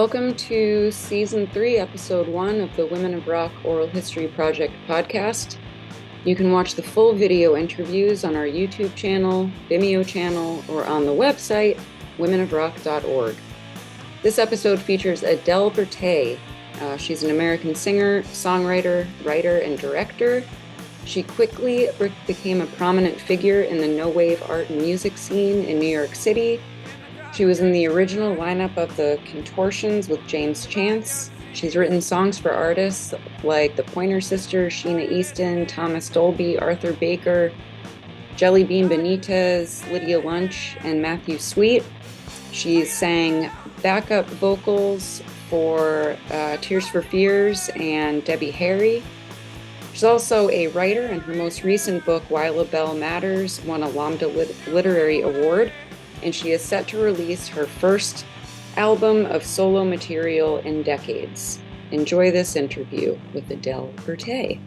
Welcome to Season 3, Episode 1 of the Women of Rock Oral History Project podcast. You can watch the full video interviews on our YouTube channel, Vimeo channel, or on the website, womenofrock.org. This episode features Adele Bertei. She's an American singer, songwriter, writer, and director. She quickly became a prominent figure in the no-wave art and music scene in New York City. She was in the original lineup of the Contortions with James Chance. She's written songs for artists like the Pointer Sisters, Sheena Easton, Thomas Dolby, Arthur Baker, Jelly Bean Benitez, Lydia Lunch, and Matthew Sweet. She sang backup vocals for Tears for Fears and Debbie Harry. She's also a writer, and her most recent book, While a Bell Matters, won a Lambda Literary Award. And she is set to release her first album of solo material in decades. Enjoy this interview with Adele Bertei.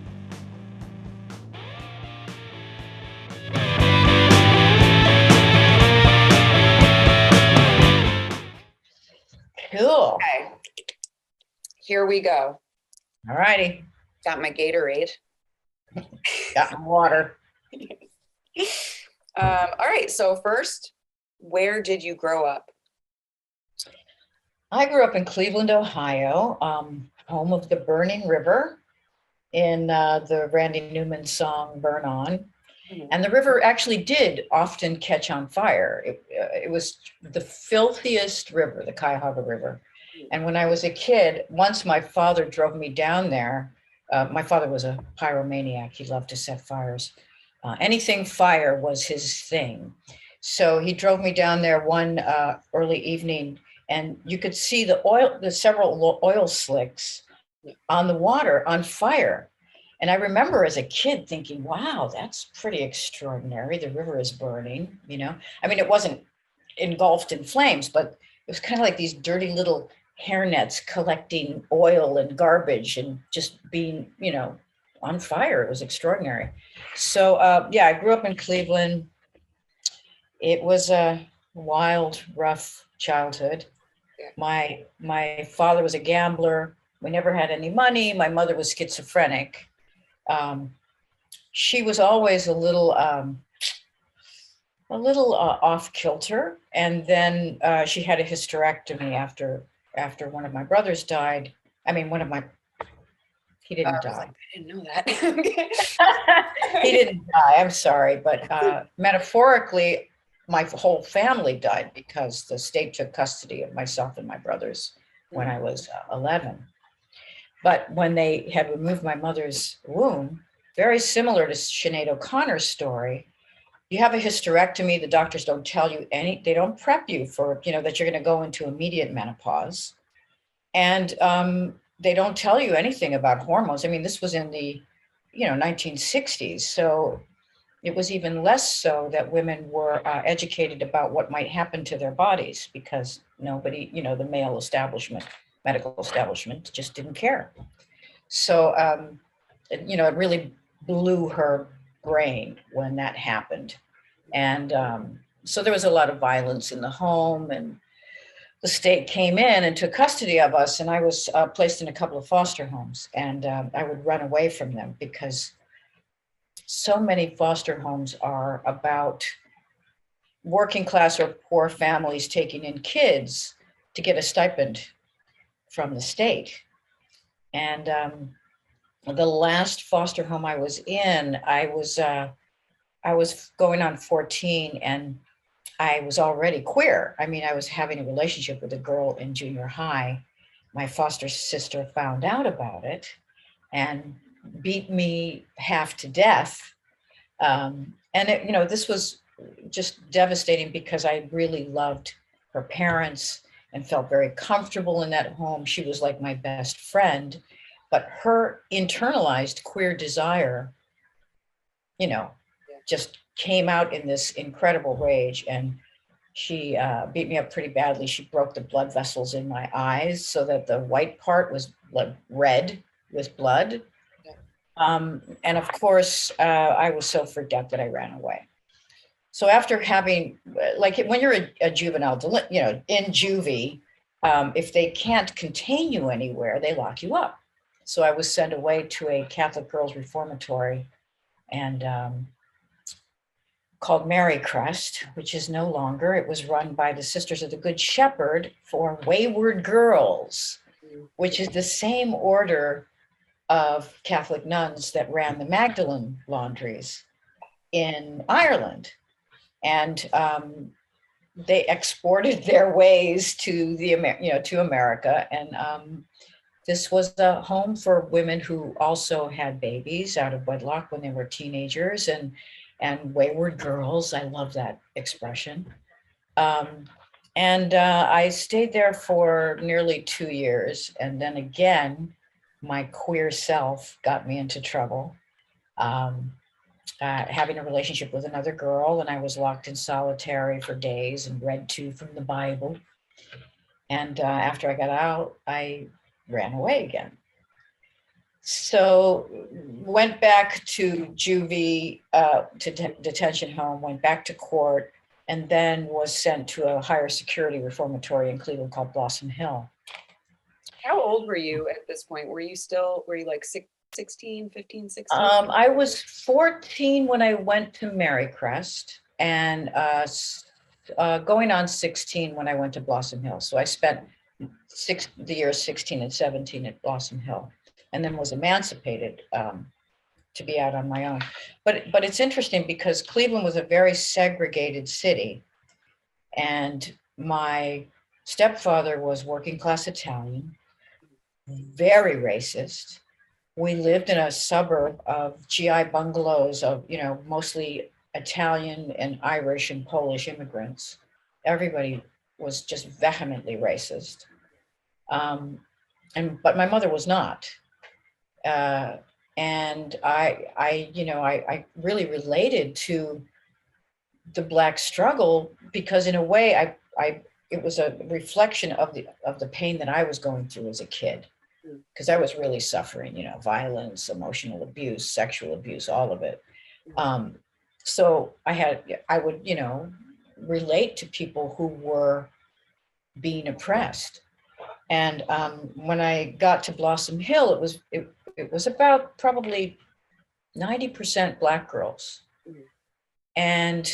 Cool. Okay, here we go. All righty. Got my Gatorade. Got my water. All right, so first, where did you grow up? I grew up in Cleveland, Ohio, home of the Burning River in the Randy Newman song Burn On. Mm-hmm. And the river actually did often catch on fire. It was the filthiest river, the Cuyahoga River. Mm-hmm. And when I was a kid, once my father drove me down there. My father was a pyromaniac. He loved to set fires. Anything fire was his thing. So he drove me down there one early evening, and you could see the several oil slicks on the water on fire. And I remember as a kid thinking, wow, that's pretty extraordinary. The river is burning, you know. I mean, it wasn't engulfed in flames, but it was kind of like these dirty little hairnets collecting oil and garbage and just being, you know, on fire. It was extraordinary. So, I grew up in Cleveland. It was a wild, rough childhood. My father was a gambler. We never had any money. My mother was schizophrenic. She was always a little off kilter. And then she had a hysterectomy after one of my brothers died. I mean, he didn't die. I didn't know that. He didn't die. I'm sorry, but metaphorically, my whole family died because the state took custody of myself and my brothers when I was 11. But when they had removed my mother's womb, very similar to Sinead O'Connor's story, you have a hysterectomy. The doctors don't tell you they don't prep you for, you know, that you're going to go into immediate menopause. And they don't tell you anything about hormones. I mean, this was in the, 1960s. So it was even less so that women were educated about what might happen to their bodies because nobody, the male establishment, medical establishment just didn't care. So, it really blew her brain when that happened. And so there was a lot of violence in the home, and the state came in and took custody of us. And I was placed in a couple of foster homes, and I would run away from them because so many foster homes are about working class or poor families taking in kids to get a stipend from the state. And the last foster home I was in, I was going on 14, and I was already queer. I mean, I was having a relationship with a girl in junior high. My foster sister found out about it and beat me half to death. And this was just devastating because I really loved her parents and felt very comfortable in that home. She was like my best friend, but her internalized queer desire, just came out in this incredible rage. And she beat me up pretty badly. She broke the blood vessels in my eyes so that the white part was red with blood. And of course, I was so freaked out that I ran away. So after having, like when you're a juvenile, in juvie, if they can't contain you anywhere, they lock you up. So I was sent away to a Catholic girls' reformatory, and called Mary Crest, which is no longer. It was run by the Sisters of the Good Shepherd for wayward girls, which is the same order of Catholic nuns that ran the Magdalene laundries in Ireland. And they exported their ways to to America. And this was a home for women who also had babies out of wedlock when they were teenagers, and wayward girls. I love that expression. And I stayed there for nearly 2 years. And then again, my queer self got me into trouble. Having a relationship with another girl, and I was locked in solitary for days and read to from the Bible. And after I got out, I ran away again. So went back to juvie, to detention home, went back to court, and then was sent to a higher security reformatory in Cleveland called Blossom Hill. How old were you at this point? Were you like 16, 15, 16? I was 14 when I went to Mary Crest, and going on 16 when I went to Blossom Hill. So I spent the years 16 and 17 at Blossom Hill, and then was emancipated to be out on my own. But it's interesting because Cleveland was a very segregated city, and my stepfather was working class Italian, very racist. We lived in a suburb of GI bungalows of, mostly Italian and Irish and Polish immigrants. Everybody was just vehemently racist. But my mother was not. And I really related to the Black struggle because in a way it was a reflection of the pain that I was going through as a kid, because I was really suffering, violence, emotional abuse, sexual abuse, all of it. So I would relate to people who were being oppressed. And when I got to Blossom Hill, it was about probably 90% Black girls. And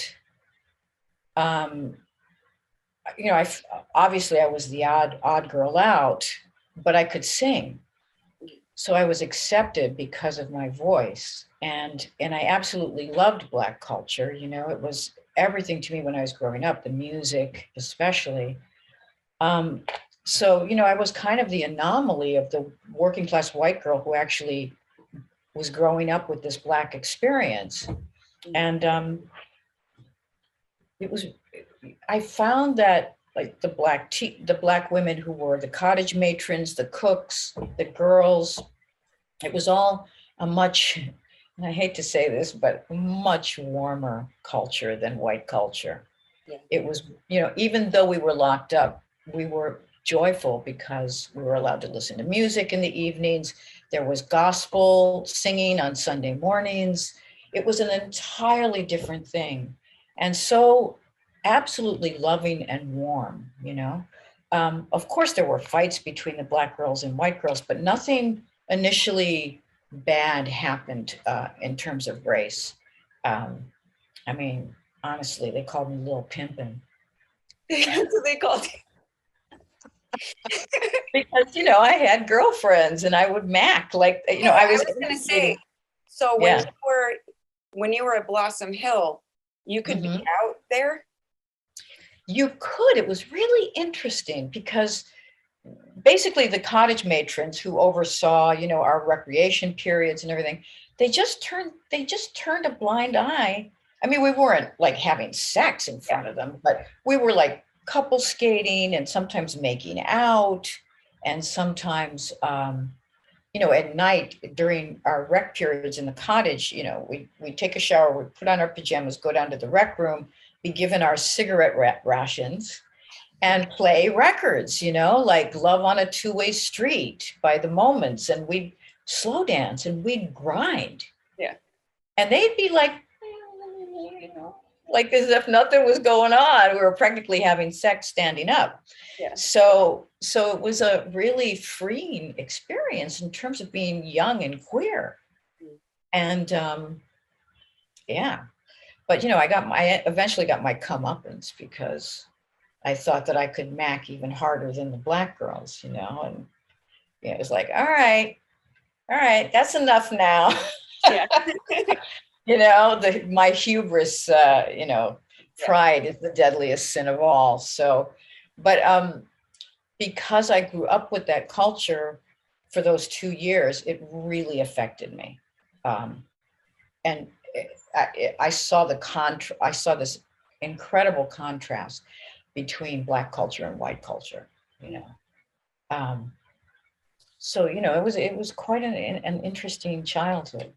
obviously I was the odd girl out, but I could sing. So I was accepted because of my voice. And I absolutely loved Black culture. It was everything to me when I was growing up, the music especially. So, I was kind of the anomaly of the working class white girl who actually was growing up with this Black experience. And I found that like the Black women who were the cottage matrons, the cooks, the girls, it was all a much, and I hate to say this, but much warmer culture than white culture. Yeah. It was, even though we were locked up, we were joyful because we were allowed to listen to music in the evenings. There was gospel singing on Sunday mornings. It was an entirely different thing. And so absolutely loving and warm, Of course, there were fights between the Black girls and white girls, but nothing initially bad happened in terms of race. Honestly, they called me Little Pimpin'. That's what they called you. Because I had girlfriends and I would mac like I was going to say. So when you were at Blossom Hill, you could be out there. You could. It was really interesting because basically the cottage matrons who oversaw our recreation periods and everything, they just turned a blind eye. We weren't like having sex in front of them, but we were like couple skating and sometimes making out, and sometimes at night during our rec periods in the cottage, we'd take a shower, we'd put on our pajamas, go down to the rec room, be given our cigarette rations, and play records, like Love on a Two-Way Street by the Moments, and we'd slow dance and we'd grind. Yeah. And they'd be like, like as if nothing was going on. We were practically having sex standing up. Yeah. So it was a really freeing experience in terms of being young and queer. And yeah, but I eventually got my comeuppance because I thought that I could mac even harder than the black girls, and it was like, all right, that's enough now. Yeah. My hubris, pride is the deadliest sin of all. So, but because I grew up with that culture for those 2 years, it really affected me. And I saw I saw this incredible contrast between Black culture and white culture, So, it was quite an interesting childhood.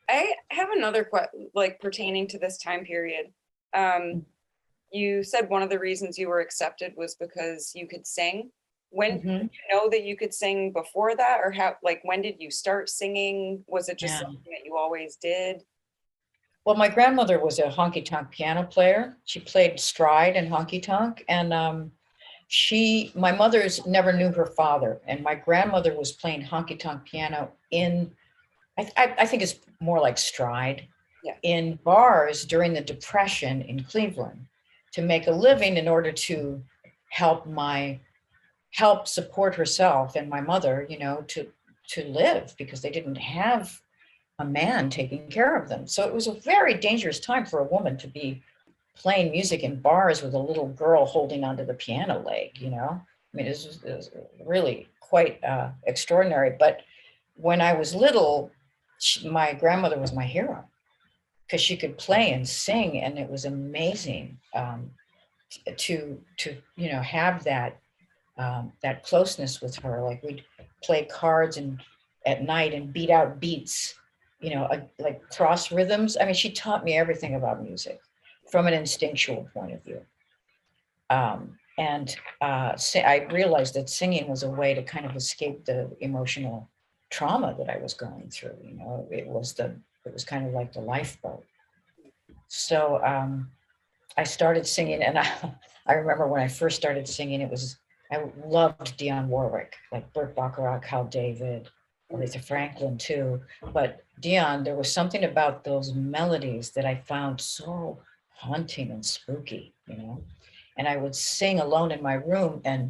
I have another question, like pertaining to this time period. You said one of the reasons you were accepted was because you could sing. When did you know that you could sing before that, or when did you start singing? Was it just something that you always did? Well, my grandmother was a honky-tonk piano player. She played stride and honky-tonk, and my mother's never knew her father, and my grandmother was playing honky-tonk piano in, I think it's more like stride, in bars during the Depression in Cleveland to make a living in order to help support herself and my mother, to live, because they didn't have a man taking care of them. So it was a very dangerous time for a woman to be playing music in bars with a little girl holding onto the piano leg, I mean, it was really quite extraordinary. But when I was little, my grandmother was my hero because she could play and sing, and it was amazing to have that closeness with her. Like, we'd play cards and at night and beat out beats, like cross rhythms. I mean, she taught me everything about music from an instinctual point of view. I realized that singing was a way to kind of escape the emotional trauma that I was going through. It was kind of like the lifeboat. So I started singing, and I remember when I first started singing, I loved Dionne Warwick, like Burt Bacharach, Hal David, Aretha Franklin too. But Dionne, there was something about those melodies that I found so haunting and spooky, and I would sing alone in my room and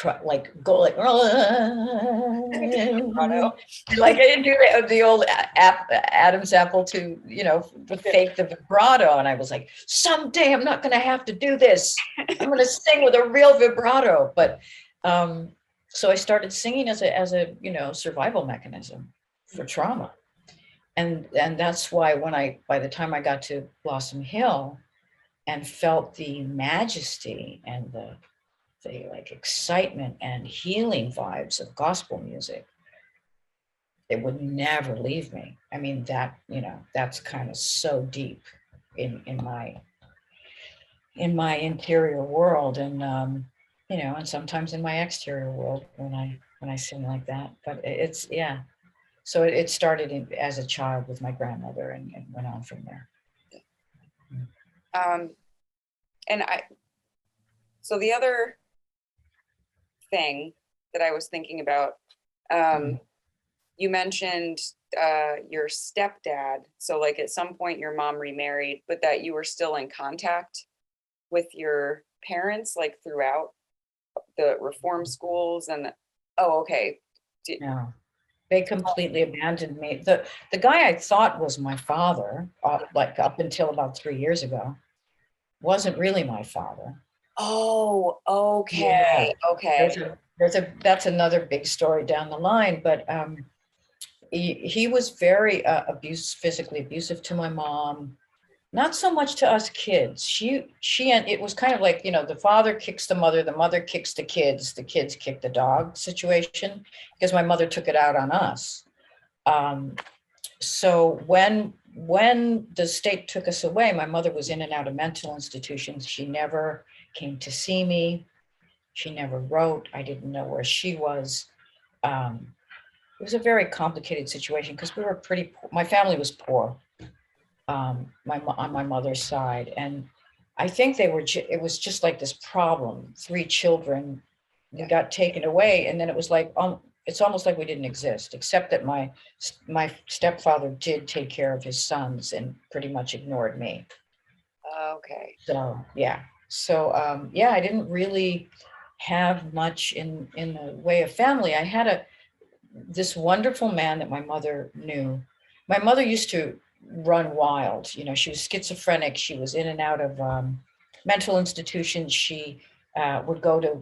go like I didn't do the old Adam's apple to fake the vibrato, and I was like, someday I'm not going to have to do this. I'm going to sing with a real vibrato. But so I started singing as a survival mechanism for trauma, and that's why by the time I got to Blossom Hill and felt the majesty and the like excitement and healing vibes of gospel music, it would never leave me. I mean, that's kind of so deep in my interior world, and and sometimes in my exterior world when I sing like that. But it's so it started as a child with my grandmother and went on from there. So the other thing that I was thinking about, you mentioned your stepdad. So like at some point your mom remarried, but that you were still in contact with your parents, like throughout the reform schools okay. No, they completely abandoned me. The guy I thought was my father, like up until about 3 years ago, wasn't really my father. Oh, okay. Yeah. Okay. That's another big story down the line, but he was very physically abusive to my mom. Not so much to us kids. And it was kind of like, the father kicks the mother kicks the kids kick the dog situation, because my mother took it out on us. So when the state took us away, my mother was in and out of mental institutions. She never came to see me. She never wrote. I didn't know where she was. It was a very complicated situation because we were my family was poor. on my mother's side. And I think it was just like this problem, 3 children, we got taken away. And then it was like, it's almost like we didn't exist, except that my stepfather did take care of his sons and pretty much ignored me. Okay. So, yeah. So, yeah, I didn't really have much in the way of family. I had this wonderful man that my mother knew. My mother used to run wild. You know, she was schizophrenic. She was in and out of mental institutions. She would go to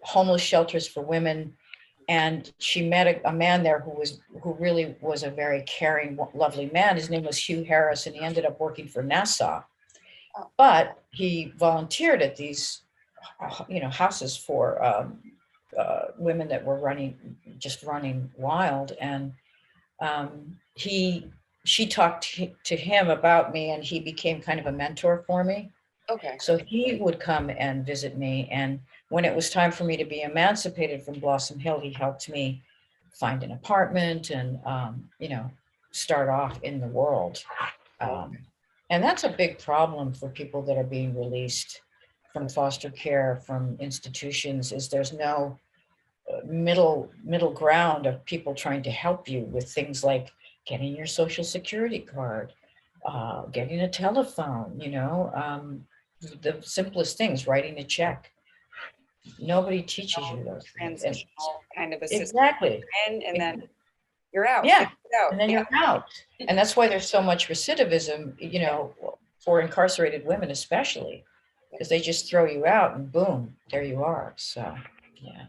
homeless shelters for women. And she met a man there who really was a very caring, lovely man. His name was Hugh Harris, and he ended up working for NASA. But he volunteered at these, houses for women that were just running wild. And she talked to him about me, and he became kind of a mentor for me. Okay. So he would come and visit me. And when it was time for me to be emancipated from Blossom Hill, he helped me find an apartment and, start off in the world. And that's a big problem for people that are being released from foster care, from institutions, is there's no middle ground of people trying to help you with things like getting your social security card, getting a telephone, the simplest things, writing a check. Nobody teaches you those things. Transitional kind of a system. Exactly. And then you're out. Yeah. Out. And then you're out. And that's why there's so much recidivism, for incarcerated women, especially, because they just throw you out and boom, there you are. So, yeah.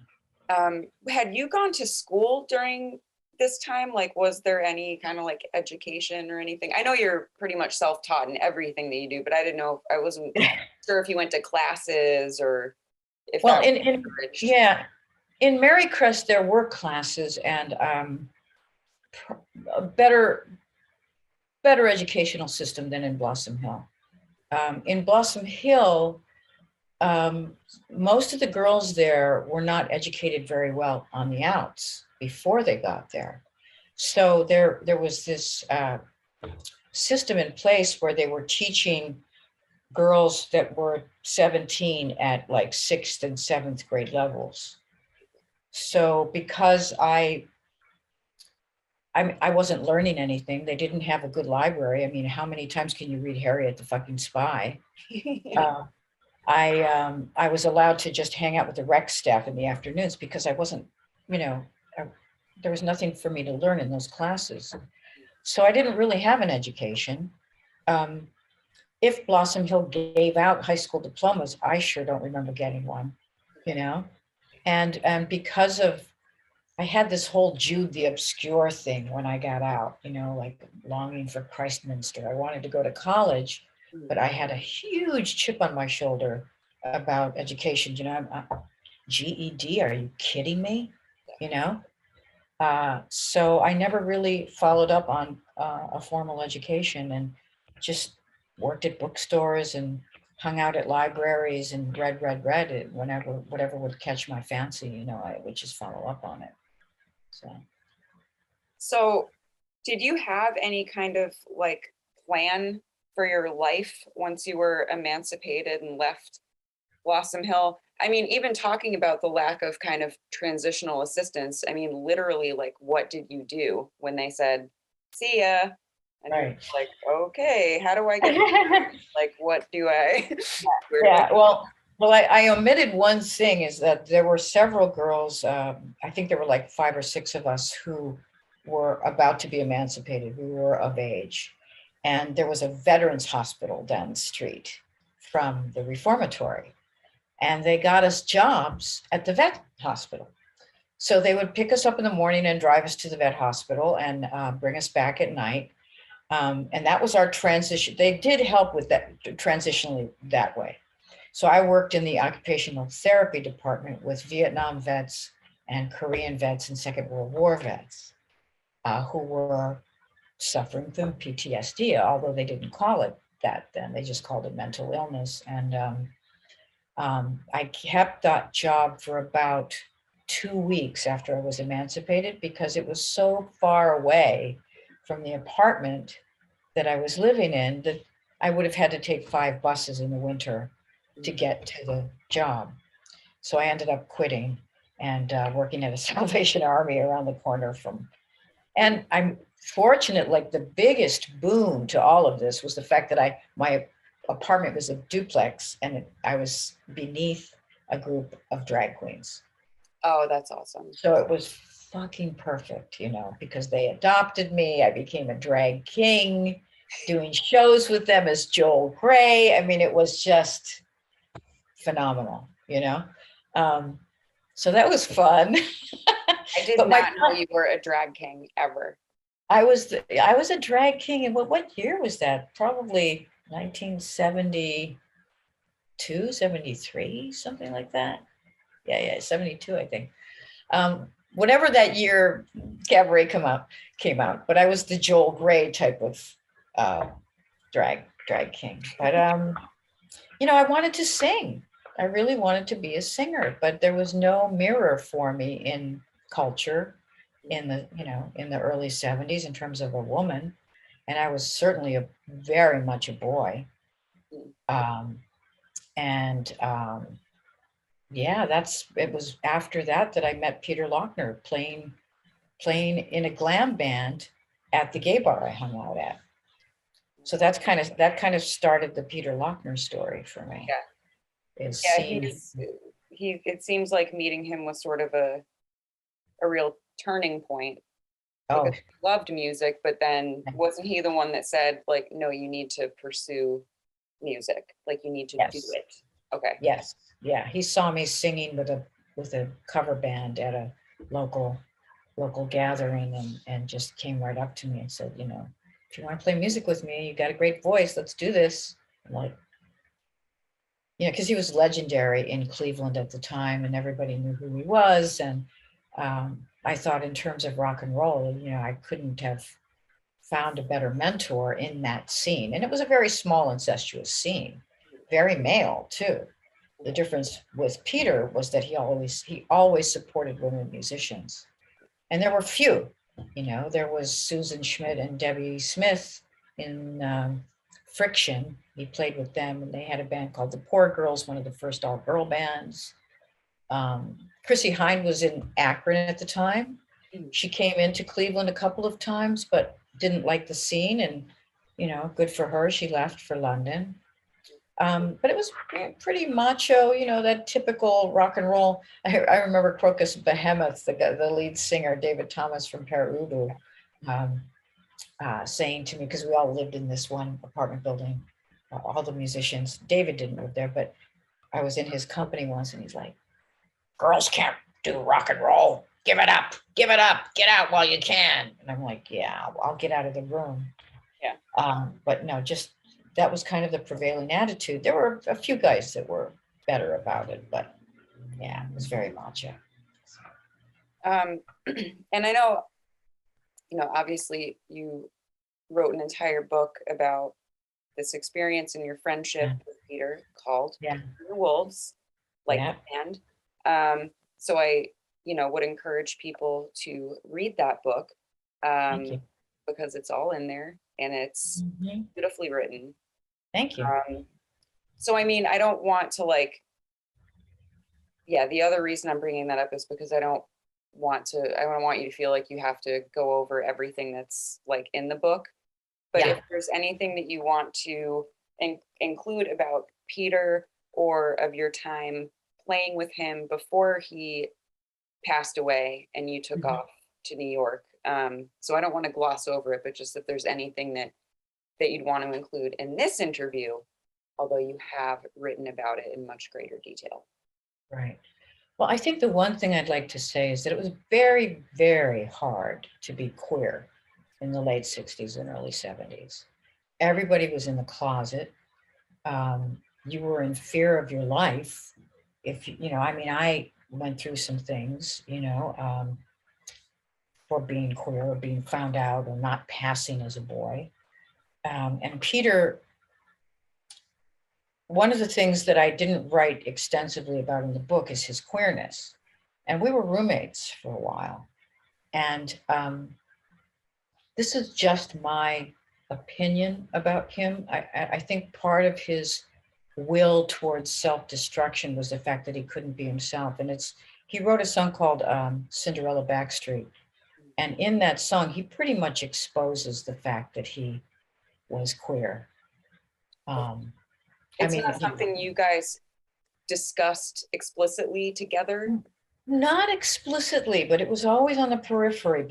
Had you gone to school during this time? Like, was there any kind of like education or anything? I know you're pretty much self-taught in everything that you do, but I didn't know, I wasn't sure if you went to classes or if Well, that was encouraged. in Marycrest, there were classes and a better educational system than in Blossom Hill. In Blossom Hill, most of the girls there were not educated very well on the outs before they got there. So there was this system in place where they were teaching girls that were 17 at like 6th and 7th grade levels. So because I wasn't learning anything, they didn't have a good library. I mean, how many times can you read Harriet the fucking Spy? I was allowed to just hang out with the rec staff in the afternoons because I wasn't, there was nothing for me to learn in those classes. So I didn't really have an education. If Blossom Hill gave out high school diplomas, I sure don't remember getting one, and because of, I had this whole Jude the Obscure thing when I got out, like longing for Christminster. I wanted to go to college, but I had a huge chip on my shoulder about education. GED, are you kidding me? So I never really followed up on a formal education and just worked at bookstores and hung out at libraries and read it whenever, whatever would catch my fancy, I would just follow up on it. So did you have any kind of like plan for your life once you were emancipated and left Blossom Hill? I mean, even talking about the lack of kind of transitional assistance, I mean, literally, like, what did you do when they said, see ya? And Right. you're like, okay, how do I get, like, what do I? Well, I omitted one thing, is that there were several girls, I think there were like 5 or 6 of us who were about to be emancipated. We were of age. And there was a veterans hospital down the street from the reformatory. And they got us jobs at the vet hospital. So they would pick us up in the morning and drive us to the vet hospital and bring us back at night. And that was our transition. They did help with that transitionally that way. So I worked in the occupational therapy department with Vietnam vets and Korean vets and Second World War vets who were suffering from PTSD, although they didn't call it that then. They just called it mental illness. And I kept that job for about 2 weeks after I was emancipated because it was so far away from the apartment that I was living in, that I would have had to take 5 buses in the winter to get to the job. So I ended up quitting and working at a Salvation Army around the corner from, and I'm fortunate, like the biggest boon to all of this was the fact that my apartment was a duplex and I was beneath a group of drag queens. Oh, that's awesome. So it was fucking perfect, because they adopted me. I became a drag king, doing shows with them as Joel Grey. I mean, it was just phenomenal, so that was fun. I did not know you were a drag king ever. I was a drag king, and what year was that? Probably 1972, 73, something like that. Yeah, 72, I think. Whatever that year Cabaret came out, but I was the Joel Grey type of drag king. But I wanted to sing. I really wanted to be a singer, but there was no mirror for me in culture in the early 70s in terms of a woman, and I was certainly very much a boy. Yeah, it was after that I met Peter Laughner playing in a glam band at the gay bar I hung out at. So that kind of started the Peter Laughner story for me. Yeah. It seems like meeting him was sort of a real turning point. Because he loved music, but then wasn't he the one that said, like, no, you need to pursue music, like you need to do it? Okay. Yes. Yeah. He saw me singing with a cover band at a local gathering and just came right up to me and said, if you want to play music with me, you got a great voice, let's do this. I'm like, because he was legendary in Cleveland at the time and everybody knew who he was. And I thought in terms of rock and roll, I couldn't have found a better mentor in that scene. And it was a very small, incestuous scene, very male too. The difference with Peter was that he always supported women musicians. And there were few, there was Susan Schmidt and Debbie Smith in Friction. He played with them, and they had a band called the Poor Girls, one of the first all-girl bands. Chrissie Hynde was in Akron at the time. She came into Cleveland a couple of times, but didn't like the scene, and good for her. She left for London. But it was pretty macho, that typical rock and roll. I remember Crocus Behemoth, the lead singer, David Thomas from Peru, saying to me, because we all lived in this one apartment building, all the musicians. David didn't live there, but I was in his company once, and he's like, girls can't do rock and roll. Give it up, get out while you can. And I'm like, yeah, I'll get out of the room. Yeah. But no, just that was kind of the prevailing attitude. There were a few guys that were better about it, but yeah, it was very macho. And I know, obviously you wrote an entire book about this experience and your friendship with Peter called The Wolves, like the band. So I, would encourage people to read that book because it's all in there and it's beautifully written. Thank you. So, I mean, I don't want to the other reason I'm bringing that up is because I don't want you to feel like you have to go over everything that's like in the book. But if there's anything that you want to include about Peter or of your time playing with him before he passed away and you took off to New York. So I don't want to gloss over it, but just if there's anything that you'd want to include in this interview, although you have written about it in much greater detail. Right. Well, I think the one thing I'd like to say is that it was very, very hard to be queer in the late 60s and early 70s. Everybody was in the closet. You were in fear of your life. I went through some things, for being queer or being found out or not passing as a boy. And Peter, one of the things that I didn't write extensively about in the book is his queerness. And we were roommates for a while. And this is just my opinion about him. I think part of his will towards self-destruction was the fact that he couldn't be himself. And he wrote a song called Cinderella Backstreet. And in that song, he pretty much exposes the fact that he was queer. It's not something you guys discussed explicitly together? Not explicitly, but it was always on the periphery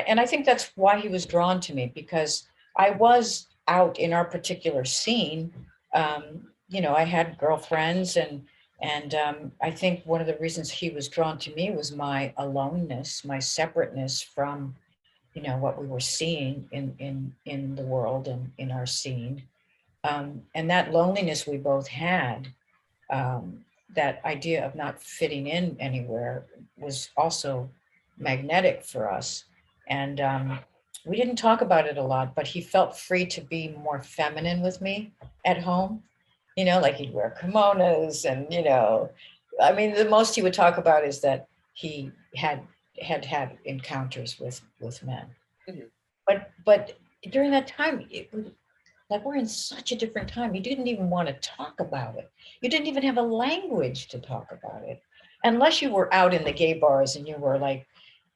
and I think that's why he was drawn to me, because I was out in our particular scene. I had girlfriends and I think one of the reasons he was drawn to me was my aloneness, my separateness from, what we were seeing in the world and in our scene. And that loneliness we both had, that idea of not fitting in anywhere was also magnetic for us. And we didn't talk about it a lot, but he felt free to be more feminine with me at home. Like he'd wear kimonos and, the most he would talk about is that he had encounters with men. Mm-hmm. But during that time, like we're in such a different time. You didn't even want to talk about it. You didn't even have a language to talk about it, unless you were out in the gay bars and you were like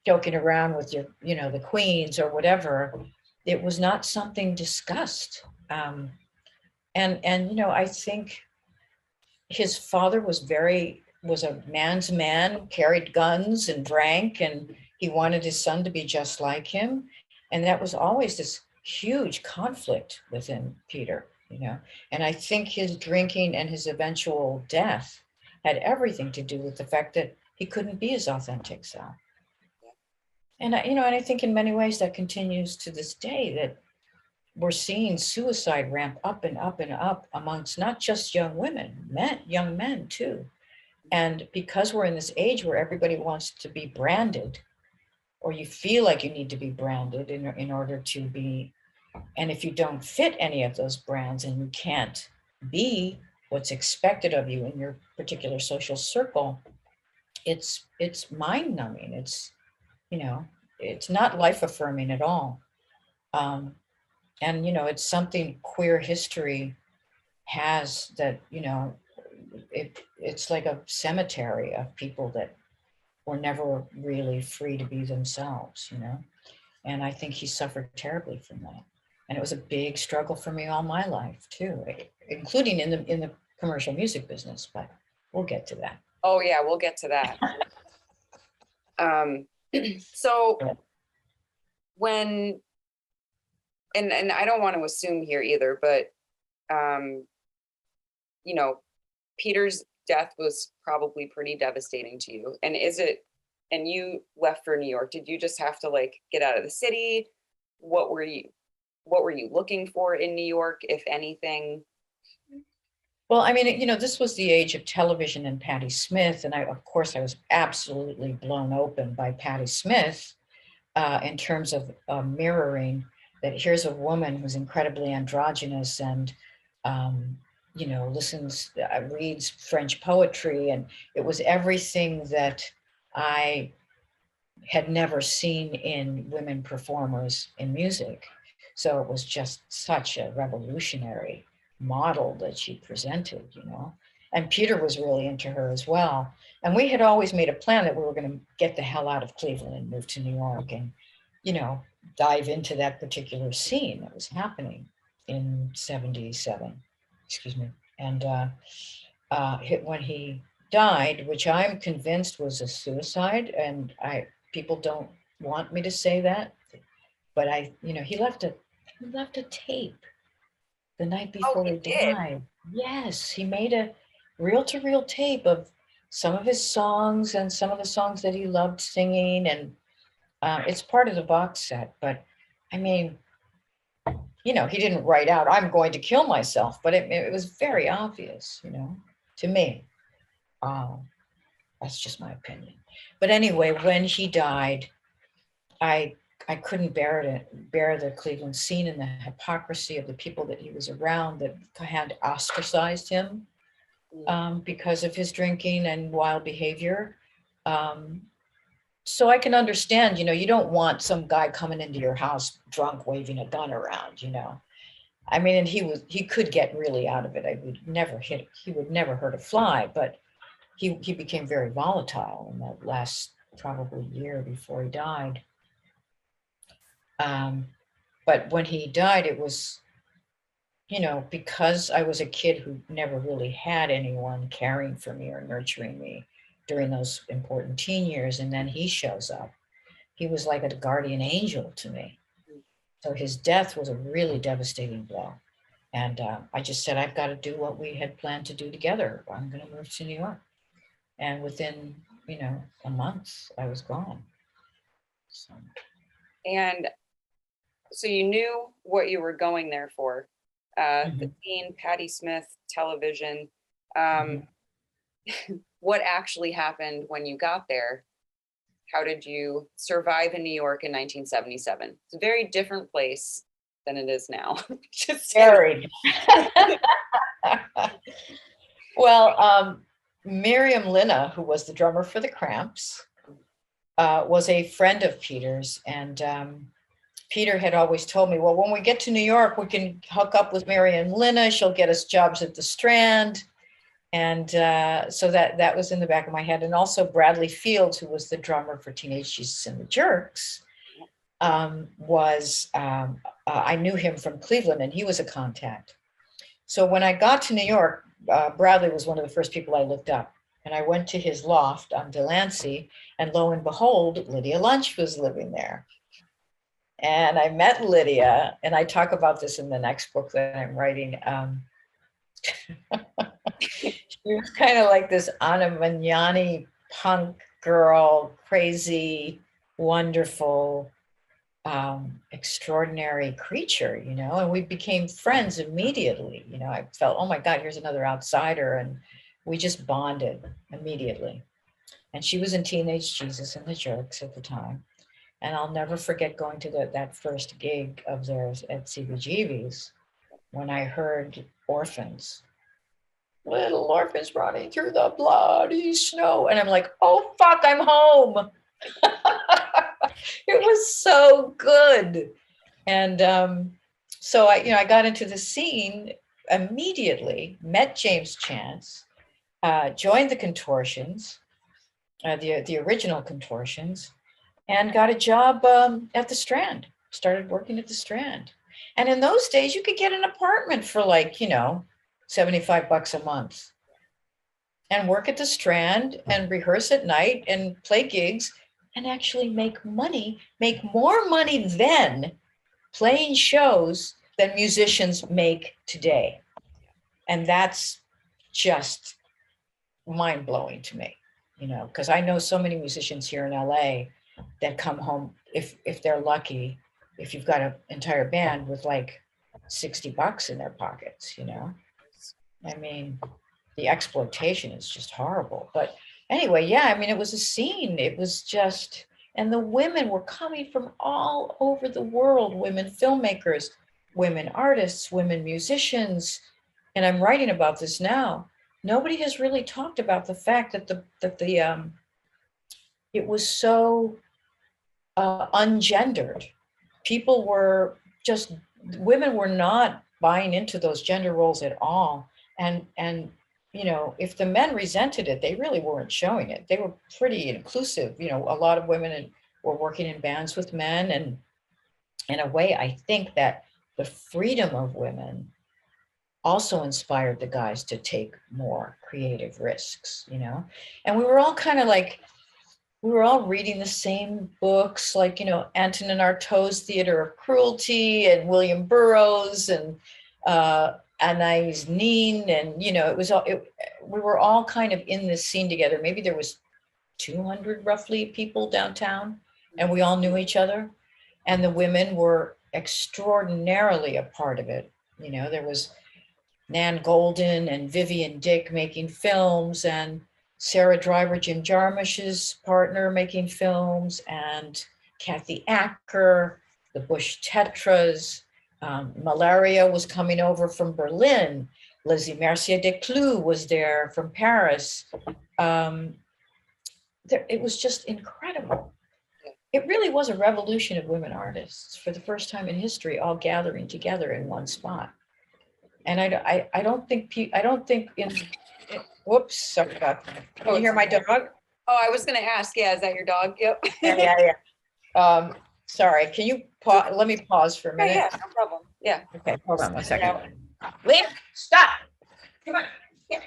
joking around with your, the queens or whatever. It was not something discussed. And I think his father was a man's man, carried guns and drank, and he wanted his son to be just like him. And that was always this huge conflict within Peter, and I think his drinking and his eventual death had everything to do with the fact that he couldn't be his authentic self. And I think in many ways that continues to this day, that we're seeing suicide ramp up and up and up amongst not just young women, young men too. And because we're in this age where everybody wants to be branded, or you feel like you need to be branded in order to be, and if you don't fit any of those brands and you can't be what's expected of you in your particular social circle, it's mind numbing. It's, it's not life affirming at all. And, it's something queer history has that, it's like a cemetery of people that were never really free to be themselves, and I think he suffered terribly from that. And it was a big struggle for me all my life too, including in the commercial music business, but we'll get to that. Oh yeah, we'll get to that. So yeah. When, and I don't want to assume here either, but Peter's death was probably pretty devastating to you. And and you left for New York. Did you just have to like get out of the city? What were you looking for in New York, if anything? Well, this was the age of television and Patti Smith. And of course, I was absolutely blown open by Patti Smith in terms of mirroring that here's a woman who's incredibly androgynous and, reads French poetry. And it was everything that I had never seen in women performers in music. So it was just such a revolutionary model that she presented, and Peter was really into her as well. And we had always made a plan that we were going to get the hell out of Cleveland and move to New York and, dive into that particular scene that was happening in 77, And when he died, which I'm convinced was a suicide, and people don't want me to say that, but he left a tape the night before he died. Yes, he made a reel-to-reel tape of some of his songs and some of the songs that he loved singing, and it's part of the box set. But he didn't write out, "I'm going to kill myself," but it was very obvious, to me. That's just my opinion. But anyway, when he died, I couldn't bear the Cleveland scene and the hypocrisy of the people that he was around that had ostracized him because of his drinking and wild behavior. so I can understand, you don't want some guy coming into your house drunk, waving a gun around, I mean, and he could get really out of it. He would never hurt a fly, but he became very volatile in that last probably year before he died. But when he died, it was, because I was a kid who never really had anyone caring for me or nurturing me during those important teen years. And then he shows up. He was like a guardian angel to me. So his death was a really devastating blow. And I just said, I've got to do what we had planned to do together. I'm going to move to New York. And within, a month, I was gone. So. And so you knew what you were going there for. The teen, Patti Smith, television. What actually happened when you got there? How did you survive in New York in 1977? It's a very different place than it is now. Just very. Well, Miriam Linna, who was the drummer for the Cramps, was a friend of Peter's, and Peter had always told me, well, when we get to New York, we can hook up with Miriam Linna. She'll get us jobs at the Strand. And so that was in the back of my head. And also Bradley Fields, who was the drummer for Teenage Jesus and the Jerks, I knew him from Cleveland, and he was a contact. So when I got to New York, Bradley was one of the first people I looked up. And I went to his loft on Delancey, and lo and behold, Lydia Lunch was living there. And I met Lydia, and I talk about this in the next book that I'm writing. She was kind of like this Anna Magnani punk girl, crazy, wonderful, extraordinary creature, and we became friends immediately. I felt, oh my God, here's another outsider. And we just bonded immediately. And she was in Teenage Jesus and the Jerks at the time. And I'll never forget going to that first gig of theirs at CBGB's when I heard Orphans. Little orphans running through the bloody snow. And I'm like, oh, fuck, I'm home. It was so good. And so I got into the scene immediately, met James Chance, joined the Contortions, the original Contortions, and got a job at the Strand, started working at the Strand. And in those days, you could get an apartment for like, $75 a month and work at the Strand and rehearse at night and play gigs and actually make more money then playing shows than musicians make today. And that's just mind-blowing to me, because I know so many musicians here in LA that come home, if they're lucky, if you've got an entire band with like $60 in their pockets, I mean, the exploitation is just horrible. But anyway, yeah, I mean, it was a scene. It was just, and the women were coming from all over the world, women filmmakers, women artists, women musicians. And I'm writing about this now. Nobody has really talked about the fact that it was so ungendered. Women were not buying into those gender roles at all. And if the men resented it, they really weren't showing it. They were pretty inclusive. A lot of women were working in bands with men. And in a way, I think that the freedom of women also inspired the guys to take more creative risks, and we were all kind of like, we were all reading the same books, like, Antonin Artaud's Theater of Cruelty and William Burroughs and Anais Nin. And, we were all kind of in this scene together. Maybe there was 200 roughly people downtown, and we all knew each other. And the women were extraordinarily a part of it. There was Nan Golden and Vivian Dick making films, and Sarah Driver, Jim Jarmusch's partner, making films, and Kathy Acker, the Bush Tetras. Malaria was coming over from Berlin. Lizzie Mercier de Clou was there from Paris. it was just incredible. It really was a revolution of women artists for the first time in history, all gathering together in one spot. And I don't think whoops, sorry about that. Can you hear my dog? Oh, I was going to ask, yeah, is that your dog? Yep. Yeah. Sorry, can you pause? Let me pause for a minute. Yeah, no problem. Yeah. Okay, hold on one second. Leah, stop. Come on. Yeah.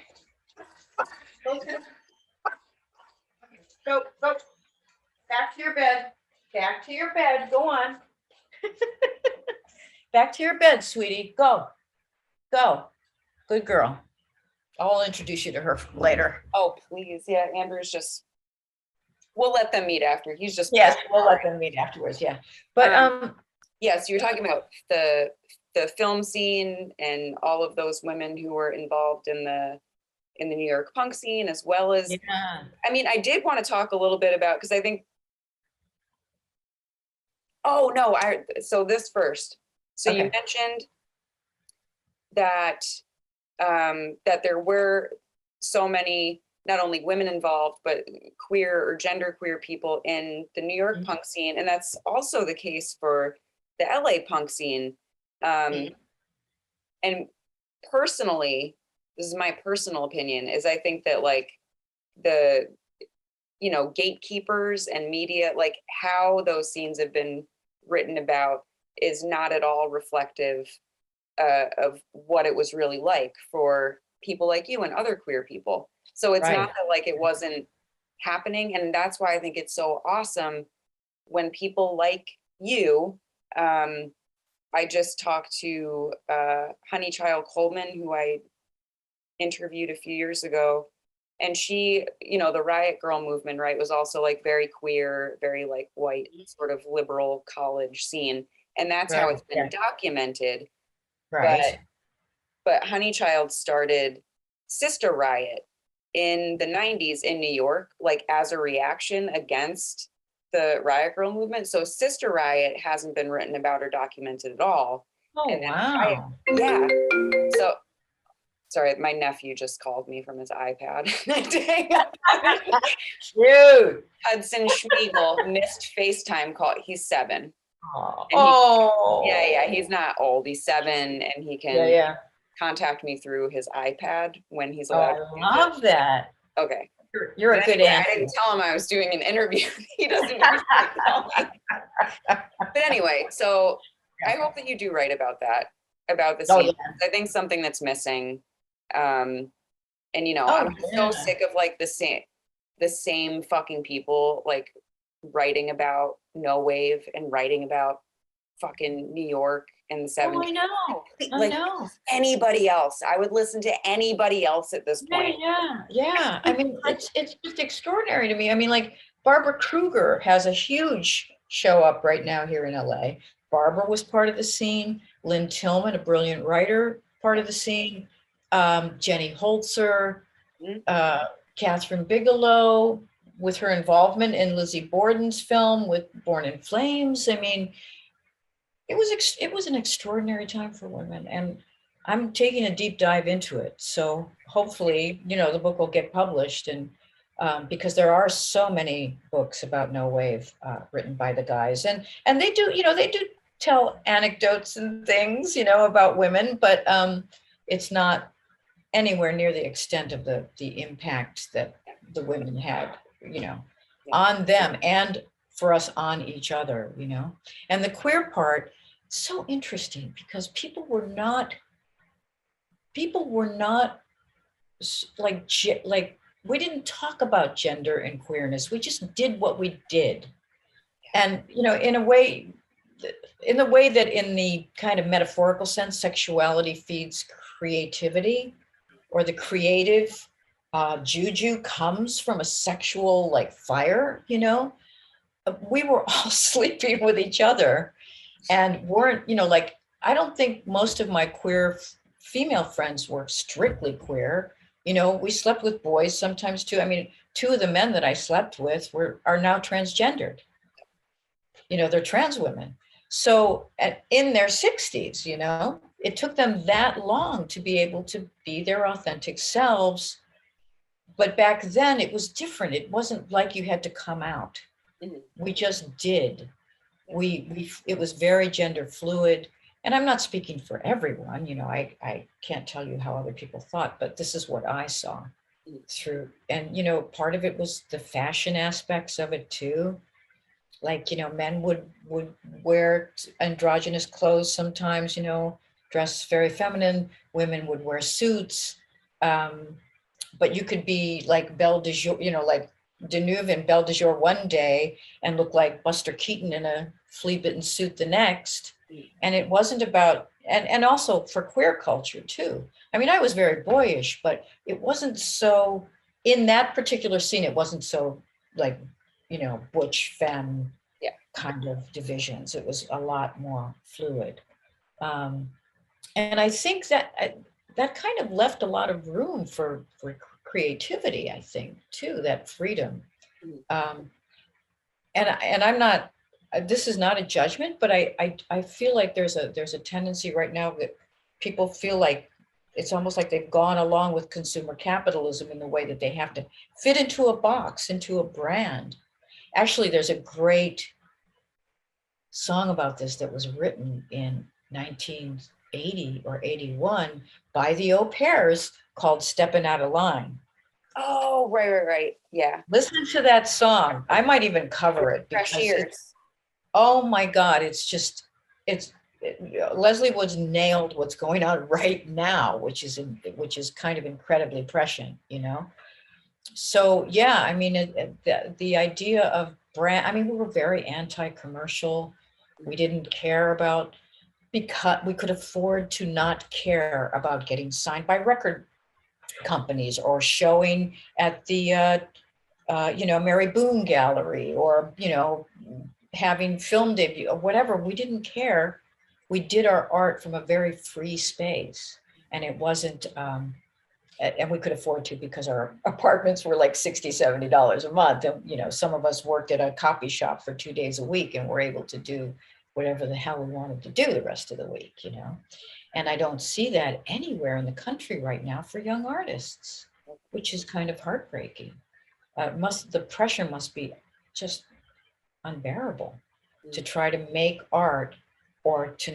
Go. Back to your bed. Back to your bed. Go on. Back to your bed, sweetie. Go. Good girl. I'll introduce you to her later. Oh, please. Yeah, Andrew's just, we'll let them meet after. He's just. Yes, we'll let them meet afterwards. Yeah. But yes, you're talking about the film scene and all of those women who were involved in the New York punk scene, as well as, yeah. I mean, I did want to talk a little bit about, because I think, oh no, so this first. So Okay. You mentioned that that there were so many, not only women involved, but queer or genderqueer people in the New York punk scene. And that's also the case for the LA punk scene. And personally, this is my personal opinion, is I think that like the, gatekeepers and media, like how those scenes have been written about is not at all reflective of what it was really like for people like you and other queer people. So it's Right. not that like it wasn't happening. And that's why I think it's so awesome when people like you, I just talked to Honeychild Coleman, who I interviewed a few years ago. And she, the Riot Girl movement, right, was also like very queer, very like white, sort of liberal college scene. And that's how it's been documented. Right. But Honeychild started Sister Riot in the 90s in New York, like as a reaction against the Riot Girl movement. So Sister Riot hasn't been written about or documented at all. Oh, And then wow. yeah. So, sorry, my nephew just called me from his iPad. Cute. Hudson Schmiegel missed FaceTime call. He's 7. Oh. Yeah, he's not old. He's 7 and he can contact me through his iPad when he's allowed. I love that. Okay. You're a good anyway, answer. I didn't tell him I was doing an interview. He doesn't usually tell me. But anyway, so I hope that you do write about that, about the scene. I think something that's missing. And I'm so sick of like the same fucking people like writing about No Wave and writing about fucking New York in the 70s. Oh, I know. Like, I know. Anybody else. I would listen to anybody else at this point. Yeah. I mean, it's just extraordinary to me. I mean, like Barbara Kruger has a huge show up right now here in LA. Barbara was part of the scene. Lynn Tillman, a brilliant writer, part of the scene. Jenny Holzer, Catherine Bigelow, with her involvement in Lizzie Borden's film with Born in Flames. I mean, it was an extraordinary time for women, and I'm taking a deep dive into it. So hopefully, the book will get published, and because there are so many books about No Wave written by the guys, and they do tell anecdotes and things, about women, but it's not anywhere near the extent of the impact that the women had, on them and for us on each other, and the queer part, so interesting because people were not like we didn't talk about gender and queerness. We just did what we did. And, in a way, in the way that in the kind of metaphorical sense, sexuality feeds creativity, or the creative juju comes from a sexual like fire, we were all sleeping with each other and weren't, like, I don't think most of my queer female friends were strictly queer. We slept with boys sometimes too. I mean, 2 of the men that I slept with are now transgendered. They're trans women. So in their 60s, it took them that long to be able to be their authentic selves, but back then it was different. It wasn't like you had to come out. We just did. It was very gender fluid. And I'm not speaking for everyone, I can't tell you how other people thought, but this is what I saw through. And, part of it was the fashion aspects of it too. Like, men would wear androgynous clothes sometimes, dress very feminine. Women would wear suits. But you could be like Belle de Jour, like Deneuve and Belle de Jour one day and look like Buster Keaton in a flea-bitten suit the next. And it wasn't about, and also for queer culture too. I mean, I was very boyish, but it wasn't so, in that particular scene, it wasn't so like, butch femme kind of divisions. It was a lot more fluid. And I think that that kind of left a lot of room for creativity, I think, too, that freedom. And I'm not, this is not a judgment, but I feel like there's a tendency right now that people feel like it's almost like they've gone along with consumer capitalism in the way that they have to fit into a box, into a brand. Actually, there's a great song about this that was written in 1980 or 81 by the Au Pairs called Steppin' Out of Line. Oh, right. Yeah. Listen to that song. I might even cover it because oh my God, Leslie Woods nailed what's going on right now, which is kind of incredibly prescient, So yeah, I mean, the idea of brand, I mean, we were very anti-commercial. We didn't care about, because we could afford to not care about getting signed by record companies or showing at the, Mary Boone Gallery or, having film debut or whatever. We didn't care. We did our art from a very free space, and it wasn't, and we could afford to because our apartments were like $60, $70 a month. And, some of us worked at a copy shop for 2 days a week and were able to do whatever the hell we wanted to do the rest of the week, And I don't see that anywhere in the country right now for young artists, which is kind of heartbreaking. The pressure must be just unbearable to try to make art or to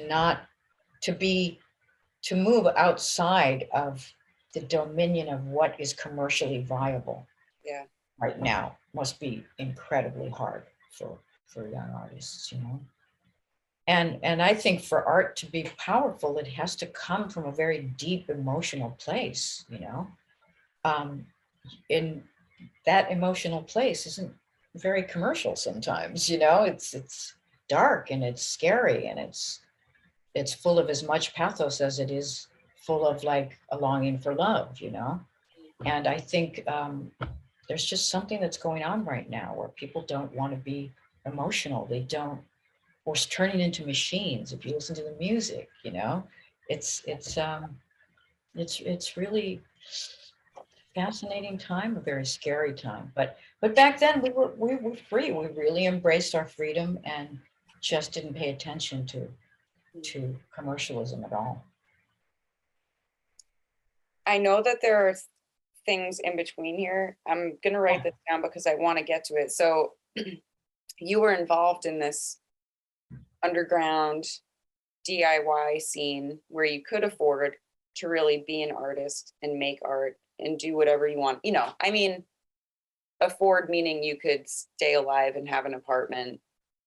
move outside of the dominion of what is commercially viable. Yeah. Right now must be incredibly hard for young artists, And I think for art to be powerful, it has to come from a very deep emotional place, In that emotional place isn't very commercial sometimes, it's dark and it's scary and it's full of as much pathos as it is full of like a longing for love, And I think there's just something that's going on right now where people don't want to be emotional. They don't, or it's turning into machines. If you listen to the music, it's really fascinating time, a very scary time. But back then we were free. We really embraced our freedom and just didn't pay attention to commercialism at all. I know that there are things in between here. I'm going to write this down because I want to get to it. So you were involved in this underground DIY scene where you could afford to really be an artist and make art and do whatever you want. I mean, afford meaning you could stay alive and have an apartment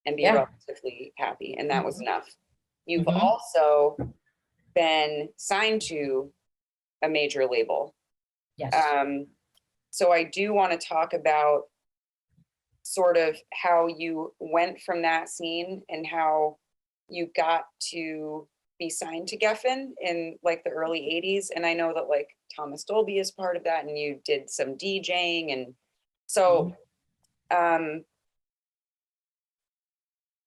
and be relatively happy. And that was enough. You've also been signed to a major label. Yes. So I do want to talk about sort of how you went from that scene and how you got to be signed to Geffen in like the early 80s. And I know that like Thomas Dolby is part of that and you did some DJing. And so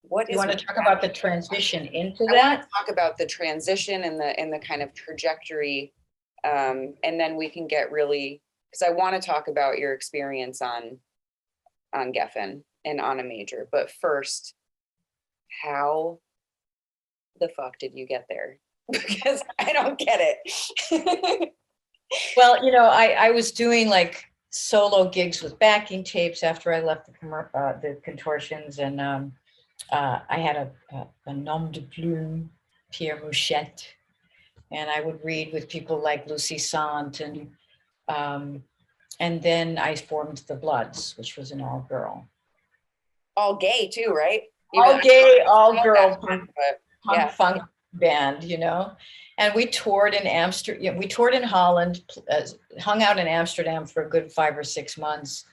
what you want to talk about the transition into that? I want to talk about the transition and the kind of trajectory. And then we can get really, because I want to talk about your experience on Geffen and on a major. But first, how the fuck did you get there? Because I don't get it. Well, I was doing like solo gigs with backing tapes after I left the Contortions. And I had a nom de plume, Pierre Mouchette, and I would read with people like Lucy Sant, and then I formed the Bloods, which was an all-girl. All gay too, right? All gay, all-girl punk, punk funk band, you know. And we toured in Amsterdam. We toured in Holland, hung out in Amsterdam for a good 5 or 6 months.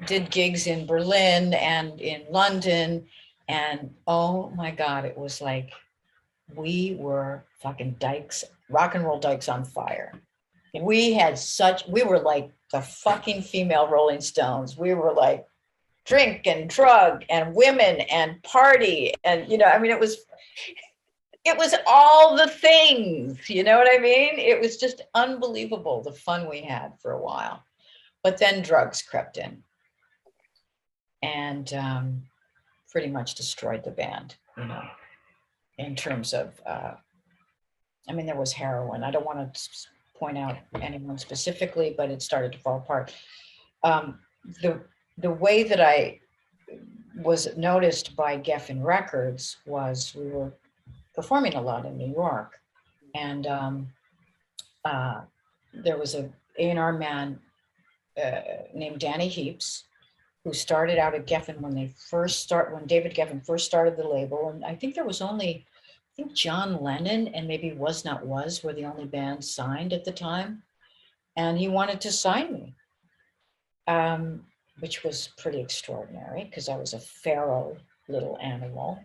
Did gigs in Berlin and in London, and oh my God, it was like we were fucking dykes, rock and roll dykes on fire. We were like the fucking female Rolling Stones. We were like drink and drug and women and party, and you know, I mean, it was all the things, you know what I mean? It was just unbelievable, the fun we had for a while. But then drugs crept in and pretty much destroyed the band, you know, in terms of, I mean, there was heroin. I don't want to point out anyone specifically, but it started to fall apart. The way that I was noticed by Geffen Records was we were performing a lot in New York, and there was a A&R man named Danny Heaps, who started out at Geffen when David Geffen first started the label, and I think there was only, I think John Lennon and maybe Was Not Was were the only bands signed at the time, and he wanted to sign me, which was pretty extraordinary because I was a feral little animal.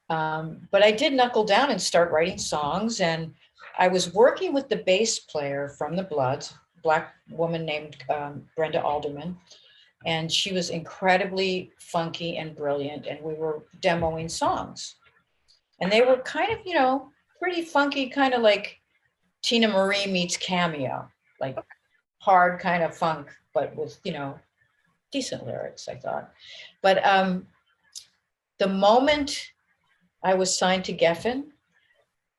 But I did knuckle down and start writing songs, and I was working with the bass player from the Bloods, Black woman named Brenda Alderman, and she was incredibly funky and brilliant, and we were demoing songs. And they were kind of, you know, pretty funky, kind of like Tina Marie meets Cameo, like hard kind of funk, but with, you know, decent lyrics, I thought. But the moment I was signed to Geffen,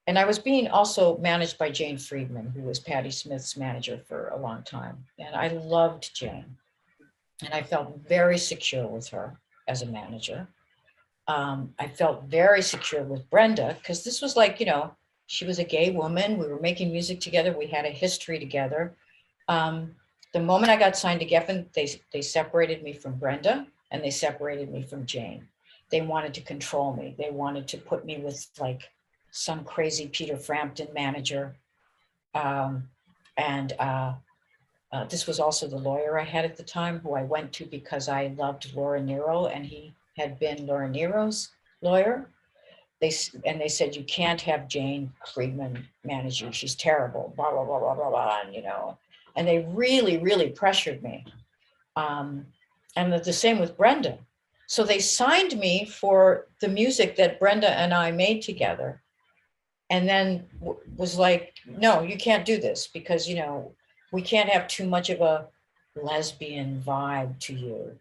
and I was being also managed by Jane Friedman, who was Patti Smith's manager for a long time. And I loved Jane. And I felt very secure with her as a manager. I felt very secure with Brenda, because this was like, you know, she was a gay woman. We were making music together. We had a history together. The moment I got signed to Geffen, they separated me from Brenda, and they separated me from Jane. They wanted to control me. They wanted to put me with like some crazy Peter Frampton manager. This was also the lawyer I had at the time, who I went to because I loved Laura Nyro, and he had been Laura Nyro's lawyer. They said, you can't have Jane Friedman manage you. She's terrible, blah, blah, blah, blah, blah, blah, and, you know, and they really, really pressured me. And the same with Brenda. So they signed me for the music that Brenda and I made together, and then was like, no, you can't do this because, you know, we can't have too much of a lesbian vibe to you.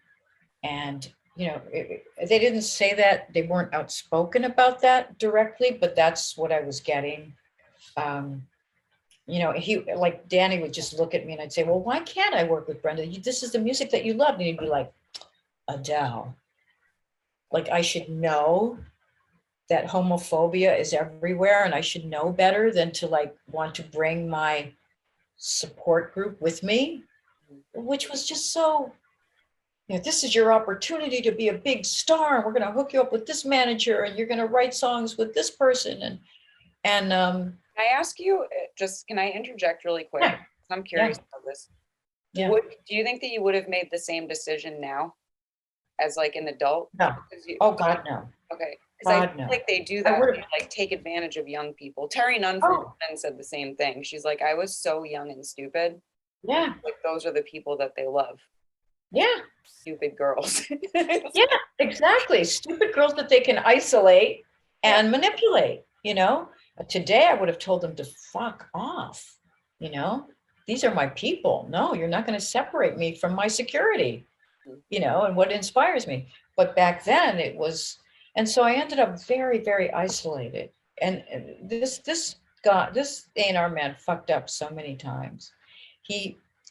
And, you know, they didn't say that, they weren't outspoken about that directly, but that's what I was getting. You know, like Danny would just look at me and I'd say, well, why can't I work with Brenda? This is the music that you love. And he'd be like, Adele, like I should know that homophobia is everywhere, and I should know better than to like want to bring my support group with me, which was just so, you know, this is your opportunity to be a big star, and we're going to hook you up with this manager, and you're going to write songs with this person. And Can I ask you, can I interject really quick? Yeah. I'm curious about this. Yeah. Do you think that you would have made the same decision now as like an adult? No. Oh God, no. Okay. Because I feel no. like they do that, they like take advantage of young people. Terry Nunn from Men said the same thing. She's like, I was so young and stupid. Yeah. Like those are the people that they love. Yeah. Stupid girls. Yeah, exactly. Stupid girls that they can isolate and manipulate, you know. Today I would have told them to fuck off, you know. These are my people. No, you're not going to separate me from my security, you know, and what inspires me. But back then it was, and so I ended up very, very isolated. And this A&R man fucked up so many times.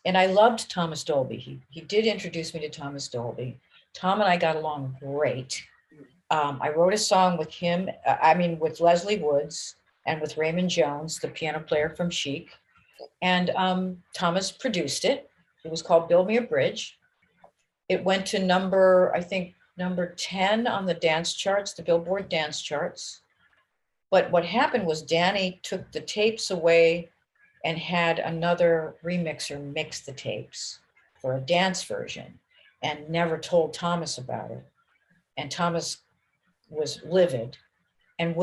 and I loved Thomas Dolby. He did introduce me to Thomas Dolby. Tom and I got along great. I wrote a song with him, with Leslie Woods and with Raymond Jones, the piano player from Chic. And Thomas produced it. It was called Build Me a Bridge. It went to number 10 on the dance charts, the Billboard dance charts. But what happened was Danny took the tapes away and had another remixer mix the tapes for a dance version and never told Thomas about it. And Thomas was livid and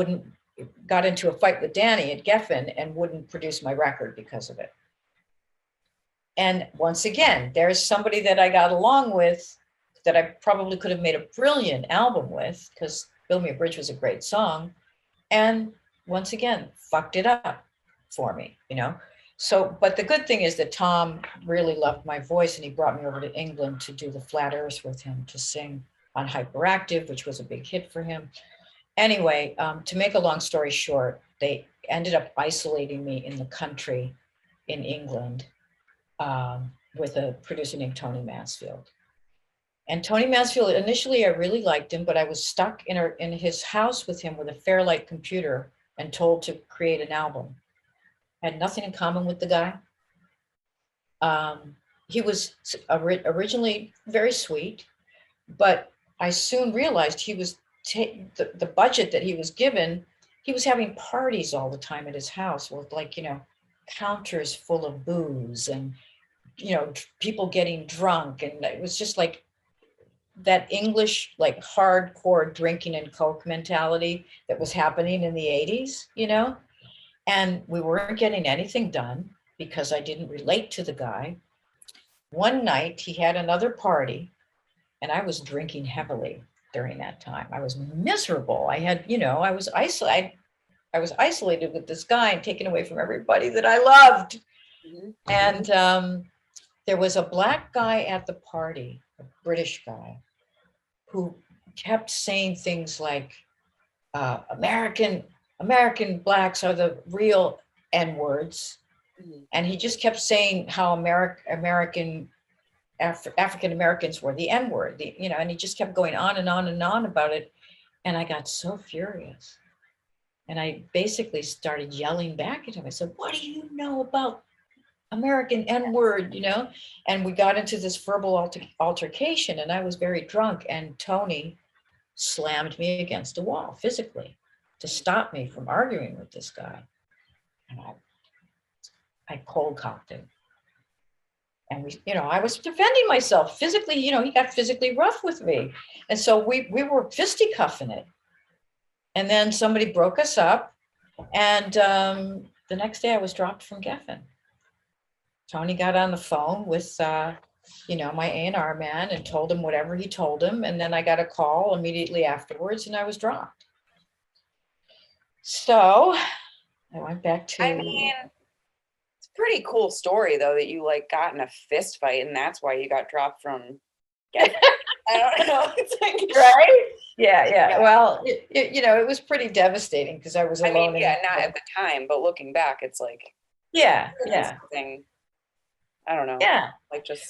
got into a fight with Danny at Geffen and wouldn't produce my record because of it. And once again, there's somebody that I got along with that I probably could have made a brilliant album with, because Build Me a Bridge was a great song. And once again, fucked it up for me, So, but the good thing is that Tom really loved my voice, and he brought me over to England to do the Flat Earth with him, to sing on Hyperactive, which was a big hit for him. Anyway, to make a long story short, they ended up isolating me in the country in England with a producer named Tony Mansfield. And Tony Mansfield, initially I really liked him, but I was stuck in his house with him with a Fairlight computer and told to create an album. I had nothing in common with the guy. He was originally very sweet, but I soon realized he was the budget that he was given. He was having parties all the time at his house with counters full of booze and people getting drunk, and it was just like that English hardcore drinking and coke mentality that was happening in the 80s, and we weren't getting anything done because I didn't relate to the guy. One night he had another party, and I was drinking heavily during that time. I was miserable. I had, I was isolated with this guy and taken away from everybody that I loved. Mm-hmm. And there was a black guy at the party, a British guy, who kept saying things like, American blacks are the real N-words. Mm-hmm. And he just kept saying how African Americans were the N-word, and he just kept going on and on and on about it. And I got so furious. And I basically started yelling back at him. I said, what do you know about American N-word, And we got into this verbal altercation, and I was very drunk, and Tony slammed me against a wall physically to stop me from arguing with this guy. And I cold cocked him. And I was defending myself physically, he got physically rough with me. And so we were fisticuffing it. And then somebody broke us up. And the next day I was dropped from Geffen. Tony got on the phone with, my A&R man and told him whatever he told him. And then I got a call immediately afterwards and I was dropped. So I went back to... it's a pretty cool story though, that you got in a fist fight and that's why you got dropped from Geffen. I don't know. It's right? Yeah. Well, it was pretty devastating because I was alone. Not at the time, but looking back, it's something. I don't know. Yeah.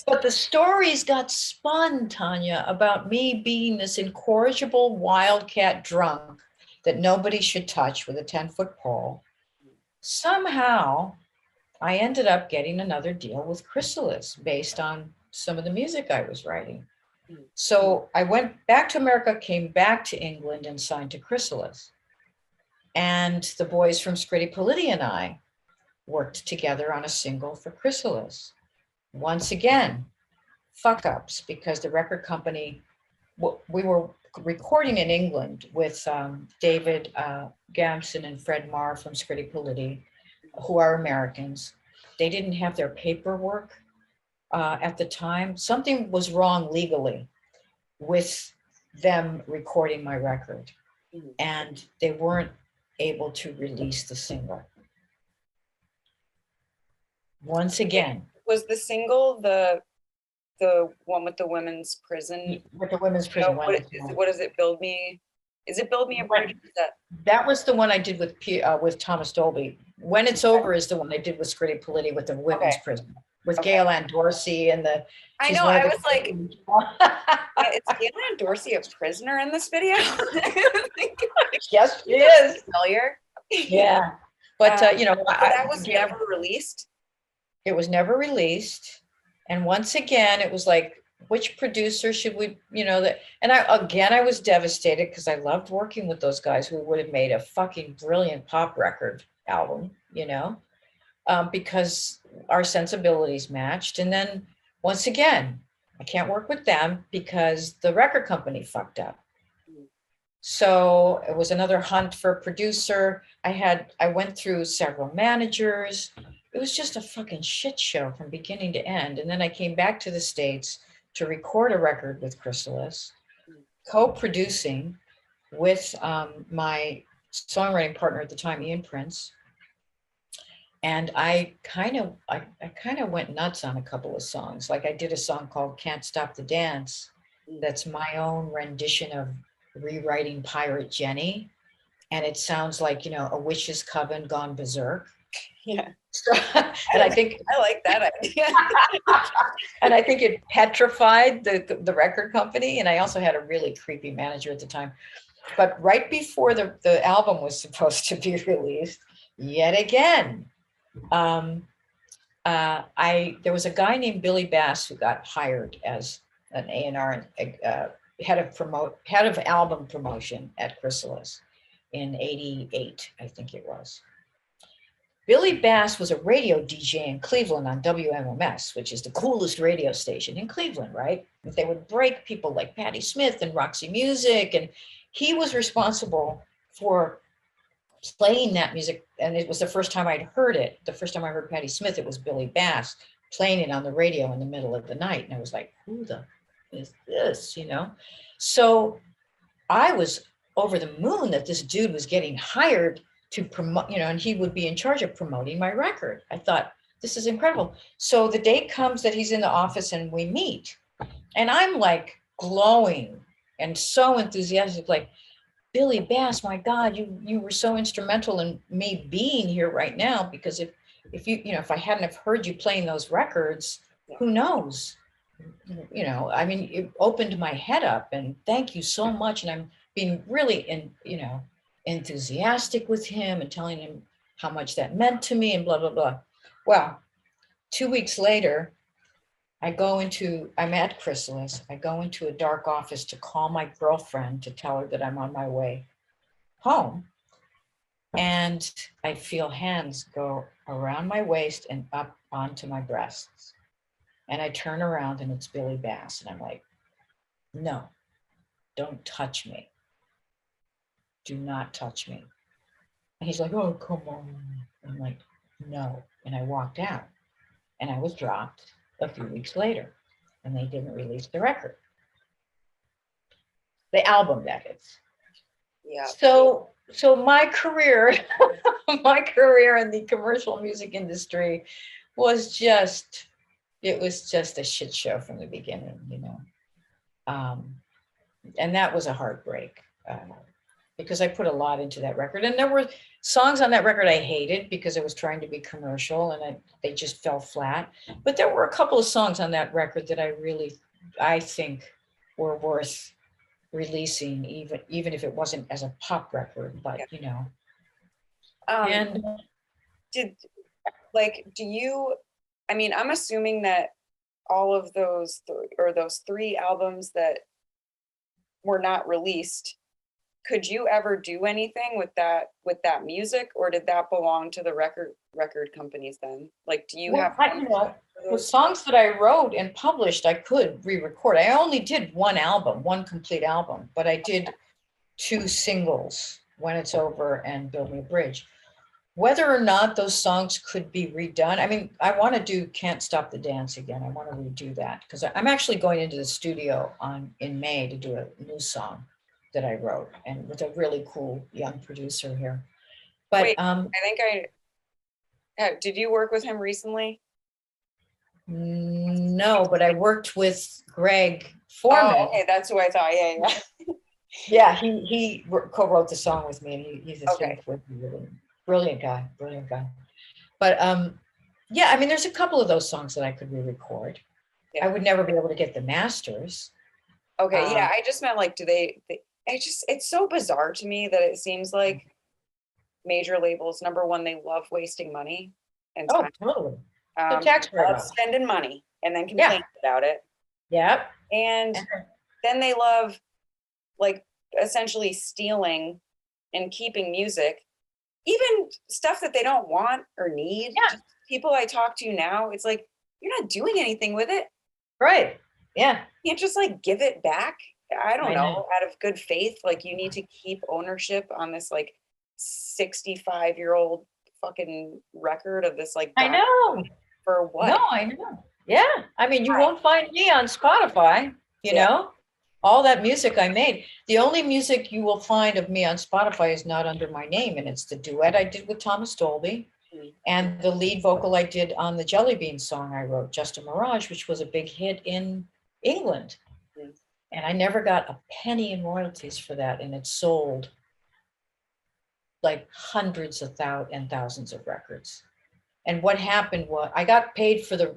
But the stories got spun, Tanya, about me being this incorrigible wildcat drunk that nobody should touch with a 10-foot pole. Somehow, I ended up getting another deal with Chrysalis based on some of the music I was writing. So I went back to America, came back to England, and signed to Chrysalis. And the boys from Scritti Politti and I worked together on a single for Chrysalis. Once again, fuck ups, because the record company, we were recording in England with David Gamson and Fred Marr from Scritti Politti, who are Americans. They didn't have their paperwork at the time. Something was wrong legally with them recording my record, and they weren't able to release the single. Once again. Was the single the one with the women's prison? With the women's prison. What is it? Build Me? Is it Build Me a Bridge? That was the one I did with Thomas Dolby. When It's Over is the one I did with Scritti Politti with the women's prison. with Okay. Gail Ann Dorsey and the. I she's know. one of I the- was like, is Galen Dorsey a prisoner in this video? Yes, she is. Familiar. Yeah, but you know, So that was Gail- never released. it was never released, and once again, it was like, which producer should we, you know, that, and I was devastated because I loved working with those guys who would have made a fucking brilliant pop record album, you know, because our sensibilities matched. And then once again, I can't work with them because the record company fucked up. So it was another hunt for a producer. I went through several managers. It was just a fucking shit show from beginning to end. And then I came back to the States to record a record with Chrysalis, co-producing with my songwriting partner at the time, Ian Prince. And I kind of went nuts on a couple of songs. Like I did a song called Can't Stop the Dance. That's my own rendition of rewriting Pirate Jenny. And it sounds like, you know, a witch's coven gone berserk. Yeah. So, and I think I like that idea. and I think it petrified the record company. And I also had a really creepy manager at the time. But right before the album was supposed to be released, yet again, there was a guy named Billy Bass who got hired as an A&R head of album promotion at Chrysalis in '88, I think it was. Billy Bass was a radio DJ in Cleveland on WMMS, which is the coolest radio station in Cleveland, right? They would break people like Patti Smith and Roxy Music, and he was responsible for playing that music. And it was the first time I'd heard it. The first time I heard Patti Smith, it was Billy Bass playing it on the radio in the middle of the night. And I was like, who the is this, you know? So I was over the moon that this dude was getting hired to promote, you know, and he would be in charge of promoting my record. I thought, this is incredible. So the day comes that he's in the office and we meet, and I'm like glowing and so enthusiastic, like, Billy Bass, my God, you were so instrumental in me being here right now, because if you know, if I hadn't have heard you playing those records, who knows? You know, I mean, it opened my head up, and thank you so much. And I'm being really enthusiastic with him and telling him how much that meant to me and blah, blah, blah. Well, 2 weeks later, I'm at Chrysalis. I go into a dark office to call my girlfriend to tell her that I'm on my way home. And I feel hands go around my waist and up onto my breasts. And I turn around and it's Billy Bass. And I'm like, no, don't touch me. Do not touch me. And he's like, oh, come on. I'm like, no. And I walked out, and I was dropped a few weeks later, and they didn't release the record. The album, that is. Yeah. So my career, in the commercial music industry was just a shit show from the beginning, you know. And that was a heartbreak. Because I put a lot into that record, and there were songs on that record I hated because it was trying to be commercial, and they just fell flat. But there were a couple of songs on that record that I think were worth releasing, even if it wasn't as a pop record. But you know, and do you? I mean, I'm assuming that all of those those 3 albums that were not released. Could you ever do anything with that music, or did that belong to the record companies then? Like, do you have the songs that I wrote and published, I could re-record. I only did one complete album, but I did 2 singles, When It's Over and Build Me a Bridge. Whether or not those songs could be redone, I mean, I want to do Can't Stop the Dance again. I want to redo that because I'm actually going into the studio in May to do a new song that I wrote, and with a really cool young producer here. But wait, I think did you work with him recently? No, but I worked with Greg Foreman. Oh, okay, that's who I thought. Yeah. Yeah, he co-wrote the song with me, and he's a Okay. brilliant guy. But Yeah, I mean, there's a couple of those songs that I could re-record. Yeah. I would never be able to get the masters. Okay, yeah, I just meant like, do it's so bizarre to me that it seems like major labels, number one, they love wasting money and Oh, time. totally. The tax Love write-off. spending money and then complain about it. Yeah. And then they love like essentially stealing and keeping music, even stuff that they don't want or need. Yeah. Just people I talk to now, it's like, you're not doing anything with it. Right. Yeah. You can't just like give it back. I don't I know, know. out of good faith. Like you need to keep ownership on this like 65-year-old fucking record of this like I know. for what? No, I know. Yeah. I mean, you won't find me on Spotify, you know, all that music I made. The only music you will find of me on Spotify is not under my name. And it's the duet I did with Thomas Dolby and the lead vocal I did on the Jelly Bean song I wrote, Just a Mirage, which was a big hit in England. And I never got a penny in royalties for that. And it sold like hundreds of thousands of records. And what happened was I got paid for the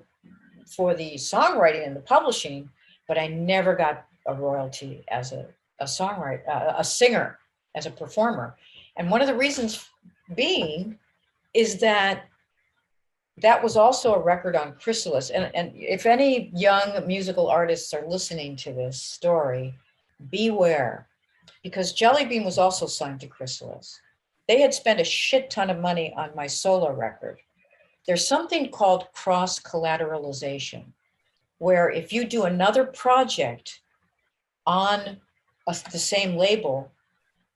songwriting and the publishing, but I never got a royalty as a songwriter, a singer, as a performer. And one of the reasons being is that was also a record on Chrysalis. And if any young musical artists are listening to this story, beware, because Jelly Bean was also signed to Chrysalis. They had spent a shit ton of money on my solo record. There's something called cross collateralization, where if you do another project on the same label,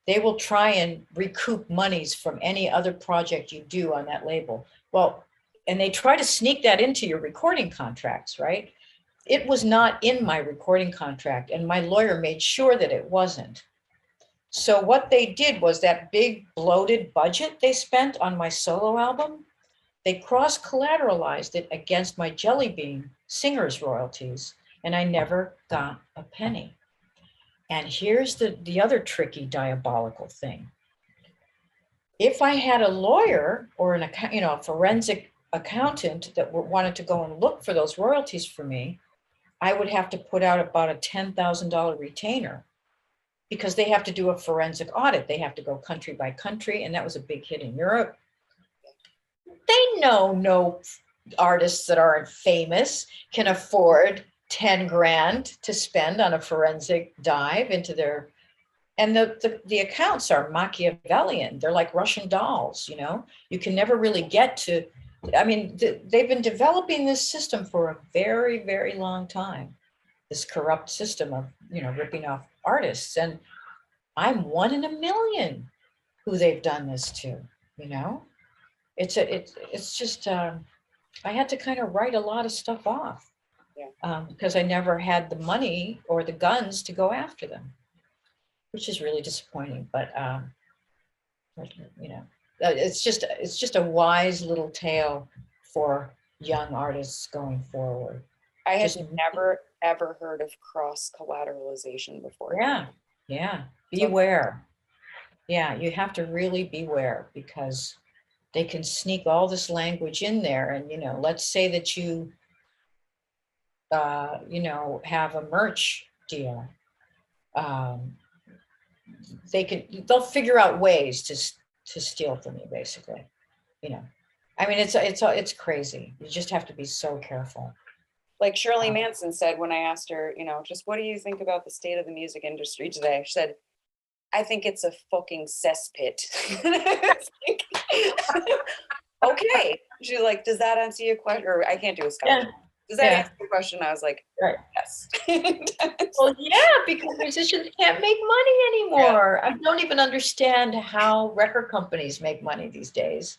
they will try and recoup monies from any other project you do on that label. Well, and they try to sneak that into your recording contracts, right? It was not in my recording contract, and my lawyer made sure that it wasn't. So what they did was that big bloated budget they spent on my solo album, they cross-collateralized it against my Jelly Bean singer's royalties, and I never got a penny. And here's the other tricky, diabolical thing. If I had a lawyer or a forensic accountant that wanted to go and look for those royalties for me, I would have to put out about a $10,000 retainer, because they have to do a forensic audit. They have to go country by country, and that was a big hit in Europe. They know no artists that aren't famous can afford 10 grand to spend on a forensic dive into their, and the accounts are Machiavellian. They're like Russian dolls, you know? You can never really get to, I mean, they've been developing this system for a very, very long time, this corrupt system of, ripping off artists. And I'm 1 in a million who they've done this to, It's just, I had to kind of write a lot of stuff off because I never had the money or the guns to go after them, which is really disappointing. But it's just a wise little tale for young artists going forward. I had never ever heard of cross collateralization before. Yeah. Beware. Yeah, you have to really beware, because they can sneak all this language in there. And, let's say that you, have a merch deal. They'll figure out ways to steal from you, basically. I mean, it's crazy. You just have to be so careful. Like Shirley Manson said when I asked her, just what do you think about the state of the music industry today? She said, I think it's a fucking cesspit. Okay. She's like, does that answer your question? Or I can't do a scholarship. Does that answer your question? I was like, yes. Well, yeah, because musicians can't make money anymore. I don't even understand how record companies make money these days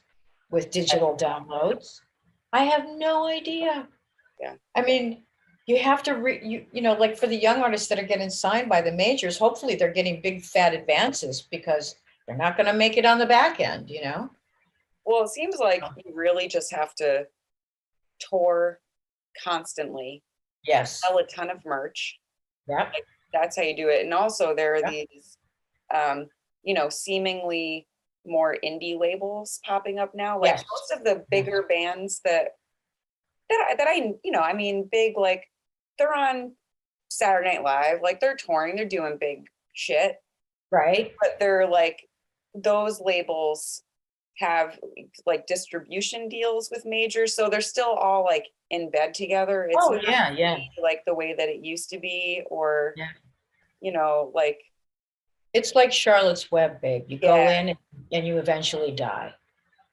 with digital downloads. I have no idea. Yeah. I mean, you have to, like for the young artists that are getting signed by the majors, hopefully they're getting big fat advances, because they're not going to make it on the back end, Well, it seems like you really just have to tour constantly. Yes. Sell a ton of merch. Yeah. Like, that's how you do it. And also there are these, seemingly more indie labels popping up now. Like most of the bigger bands that that I, I mean, big, like they're on Saturday Night Live, like they're touring, they're doing big shit, Right. but they're like, those labels have like distribution deals with majors. So they're still all like in bed together. It's Oh, not yeah. like the way that it used to be, or, Yeah. like, It's like Charlotte's Web, babe. You go Yeah. in and you eventually die.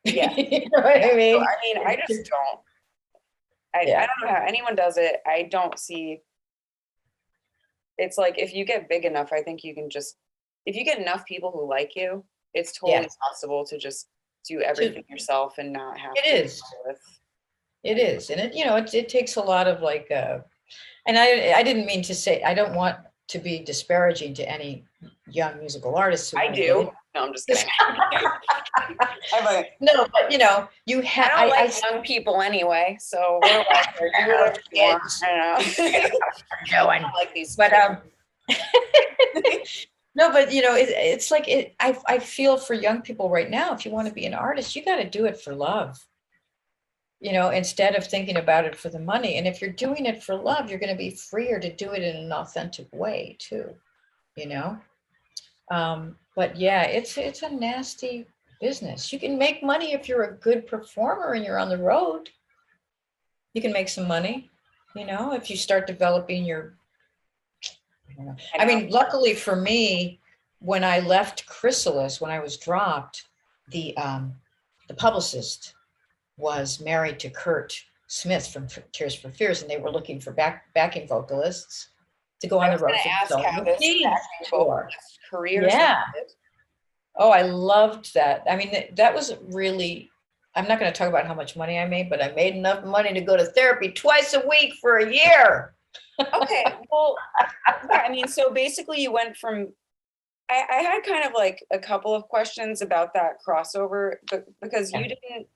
Yeah. You know what I mean? So, I mean, I just don't, I Yeah. don't know how anyone does it. I don't see, it's like, if you get big enough, I think you can just, if you get enough people who like you, it's totally Yes. possible to just do everything yourself and not have It to is. deal with. It is. And it takes a lot of like, and I didn't mean to say, I don't want to be disparaging to any young musical artists. I do. No, I'm just kidding. No, but you I have, don't like young people anyway, so what do I care? Do whatever you want. I don't know. I don't like these. But no, but it's like I feel for young people right now. If you want to be an artist, you got to do it for love. Instead of thinking about it for the money. And if you're doing it for love, you're going to be freer to do it in an authentic way too. But yeah, it's a nasty business. You can make money if you're a good performer and you're on the road. You can make some money, if you start developing your. I mean, luckily for me, when I left Chrysalis, when I was dropped, the publicist was married to Kurt Smith from Tears for Fears, and they were looking for backing vocalists to go on the road. I was going to ask how this backing vocalist career started. Oh, I loved that. I mean, that was really, I'm not going to talk about how much money I made, but I made enough money to go to therapy twice a week for a year. Okay, well, yeah, I mean, so basically you went from, I had kind of like a couple of questions about that crossover, but because you didn't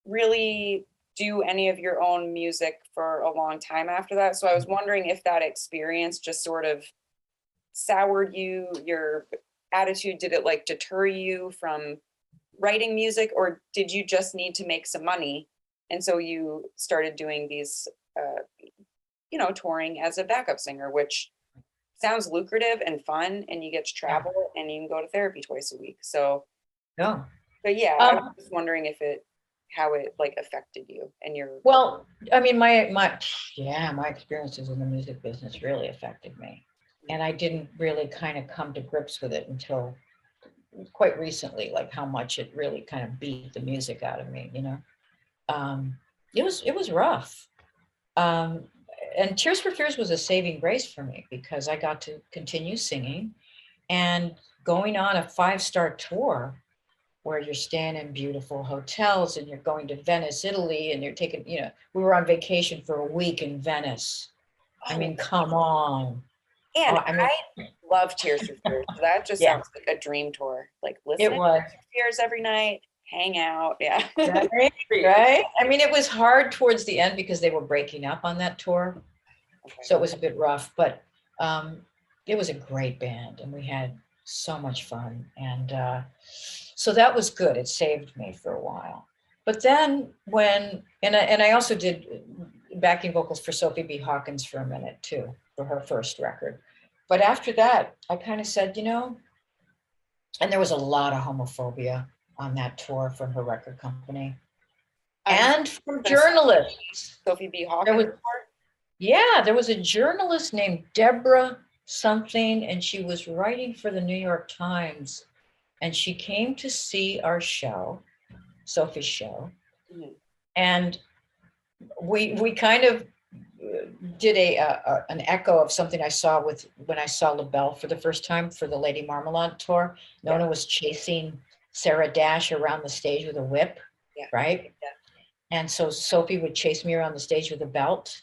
really do any of your own music for a long time after that. So I was wondering if that experience just sort of soured your attitude. Did it like deter you from writing music, or did you just need to make some money? And so you started doing these, touring as a backup singer, which sounds lucrative and fun, and you get to travel and you can go to therapy twice a week. So, No. But yeah, I was just wondering how it like affected you and your. Well, I mean, my experiences in the music business really affected me. And I didn't really kind of come to grips with it until quite recently, like how much it really kind of beat the music out of me, It was rough. And Tears for Fears was a saving grace for me because I got to continue singing and going on a 5-star tour where you're staying in beautiful hotels and you're going to Venice, Italy, and you're taking, we were on vacation for a week in Venice. I mean, come on. And I love Tears for Fears. So that just sounds like a dream tour. Like listen to Tears for Fears every night, hang out. Yeah. Right. I mean, it was hard towards the end because they were breaking up on that tour. Okay. So it was a bit rough, but it was a great band and we had so much fun. And so that was good. It saved me for a while. But then and I also did backing vocals for Sophie B. Hawkins for a minute too, for her first record. But after that, I kind of said, and there was a lot of homophobia on that tour from her record company and from journalists. Sophie B. Hawkins. There was a journalist named Deborah something, and she was writing for the New York Times, and she came to see our show, Sophie's show, and we kind of did an echo of something I saw when I saw LaBelle for the first time for the Lady Marmalade tour. Nona was chasing Sarah Dash around the stage with a whip, right? Yeah. And so Sophie would chase me around the stage with a belt.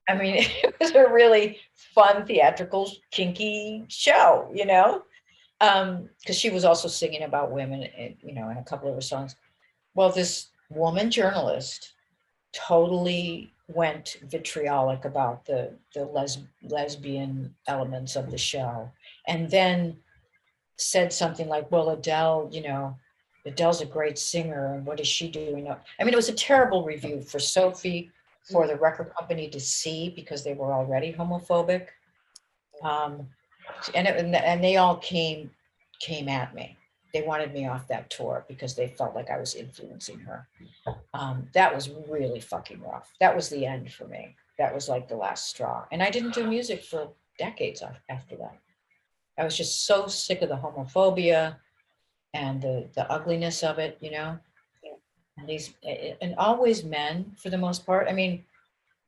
I mean, it was a really fun, theatrical, kinky show, because she was also singing about women, in a couple of her songs. Well, this woman journalist totally went vitriolic about the lesbian elements of the show, and then said something like, well, Adele, Adele's a great singer, and what is she doing? I mean, it was a terrible review for Sophie, for the record company to see, because they were already homophobic. And they all came at me. They wanted me off that tour because they felt like I was influencing her. That was really fucking rough. That was the end for me. That was like the last straw. And I didn't do music for decades after that. I was just so sick of the homophobia and the ugliness of it, you know. And always men for the most part. I mean,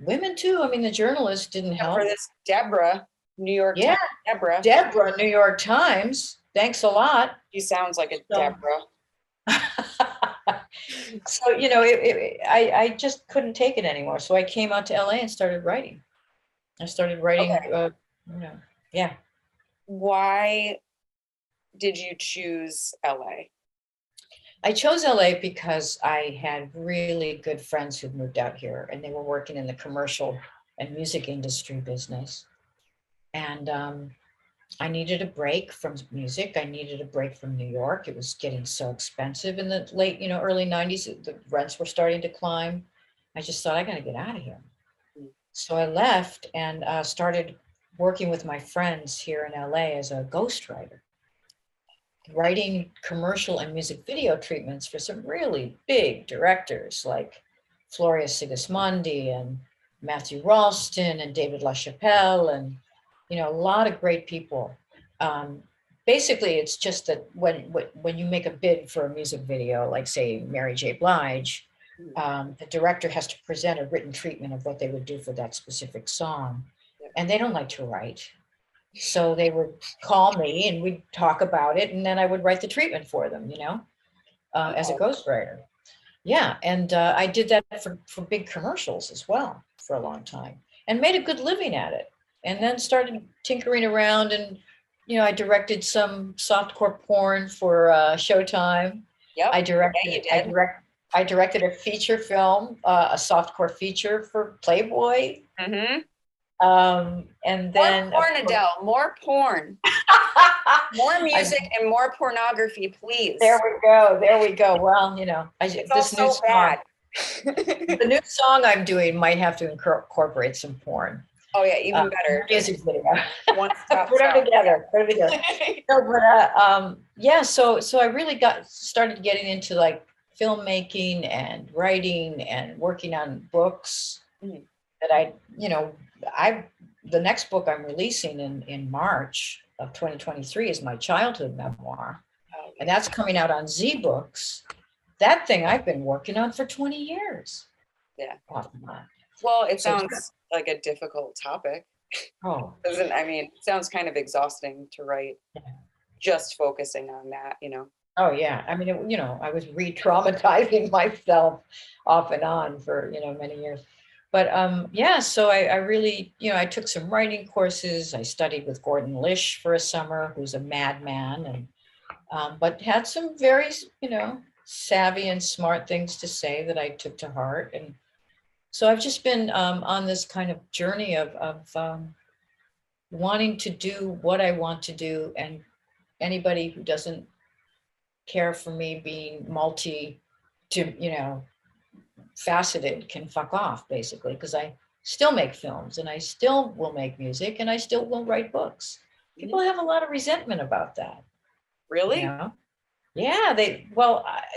women too. I mean, the journalists didn't help. For this Deborah, New York Yeah, Times, Deborah, New York Times. Thanks a lot. She sounds like a Deborah. So, you know, I just couldn't take it anymore. So I came out to LA and started writing. I started writing, Okay. you know, yeah. Why did you choose LA? I chose LA because I had really good friends who moved out here, and they were working in the commercial and music industry business. And I needed a break from music. I needed a break from New York. It was getting so expensive in the late, you know, early 90s. The rents were starting to climb. I just thought, I got to get out of here. So I left and started working with my friends here in LA as a ghostwriter, writing commercial and music video treatments for some really big directors like Floria Sigismondi and Matthew Ralston and David LaChapelle, and you know, a lot of great people. Basically, it's just that when you make a bid for a music video, like say Mary J. Blige, the director has to present a written treatment of what they would do for that specific song, and they don't like to write. So they would call me and we'd talk about it, and then I would write the treatment for them, you know, as a ghostwriter. Yeah, and I did that for big commercials as well for a long time, and made a good living at it. And then started tinkering around, and you know, I directed some softcore porn for Showtime. Yep. I directed a feature film, a softcore feature for Playboy. Mm-hmm. And then more porn, Adele, more porn, more music and more pornography, please. There we go. Well, you know, this new song, bad. the new song I'm doing might have to incorporate some porn. Oh yeah, even better. Music video. One stop Put them together. No, but yeah. So I really started getting into like filmmaking and writing and working on books that the next book I'm releasing in March of 2023 is my childhood memoir. And that's coming out on Z Books. That thing I've been working on for 20 years. Yeah. Off and on. Well, it sounds like a difficult topic. Oh. It sounds kind of exhausting to write, just focusing on that, you know. Oh yeah. I mean, I was re-traumatizing myself off and on for, many years. But yeah, so I really, I took some writing courses. I studied with Gordon Lish for a summer, who's a madman, and but had some very, savvy and smart things to say that I took to heart. And so I've just been on this kind of journey of wanting to do what I want to do, and anybody who doesn't care for me being faceted can fuck off, basically, because I still make films and I still will make music and I still will write books. People have a lot of resentment about that. Really? Yeah,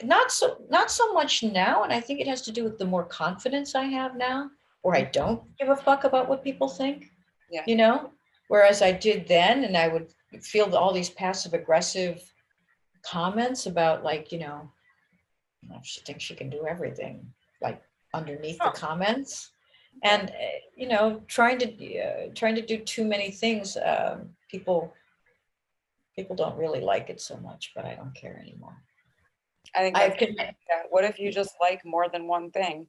not so much now, and I think it has to do with the more confidence I have now, where I don't give a fuck about what people think. Yeah. Whereas I did then, and I would feel all these passive aggressive comments about, like, she thinks she can do everything, like underneath the comments, and trying to do too many things. People don't really like it so much, but I don't care anymore. I think what if you just like more than one thing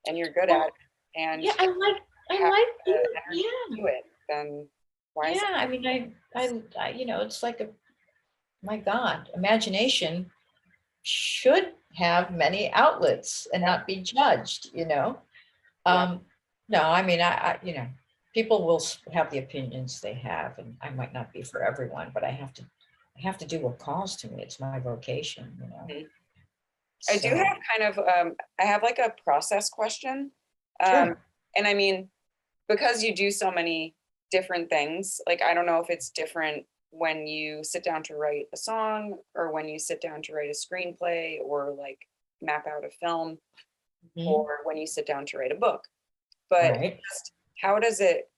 and you're good at it, and I like it, then why? Yeah, I mean, I it's like my God, imagination should have many outlets and not be judged, No, I mean, I people will have the opinions they have, and I might not be for everyone, but I have to have to do what calls to me. It's my vocation, you know. Mhm. I do have kind of, I have like a process question. Sure. And I mean, because you do so many different things, like, I don't know if it's different when you sit down to write a song or when you sit down to write a screenplay or like map out a film or when you sit down to write a book. But Right. just how does it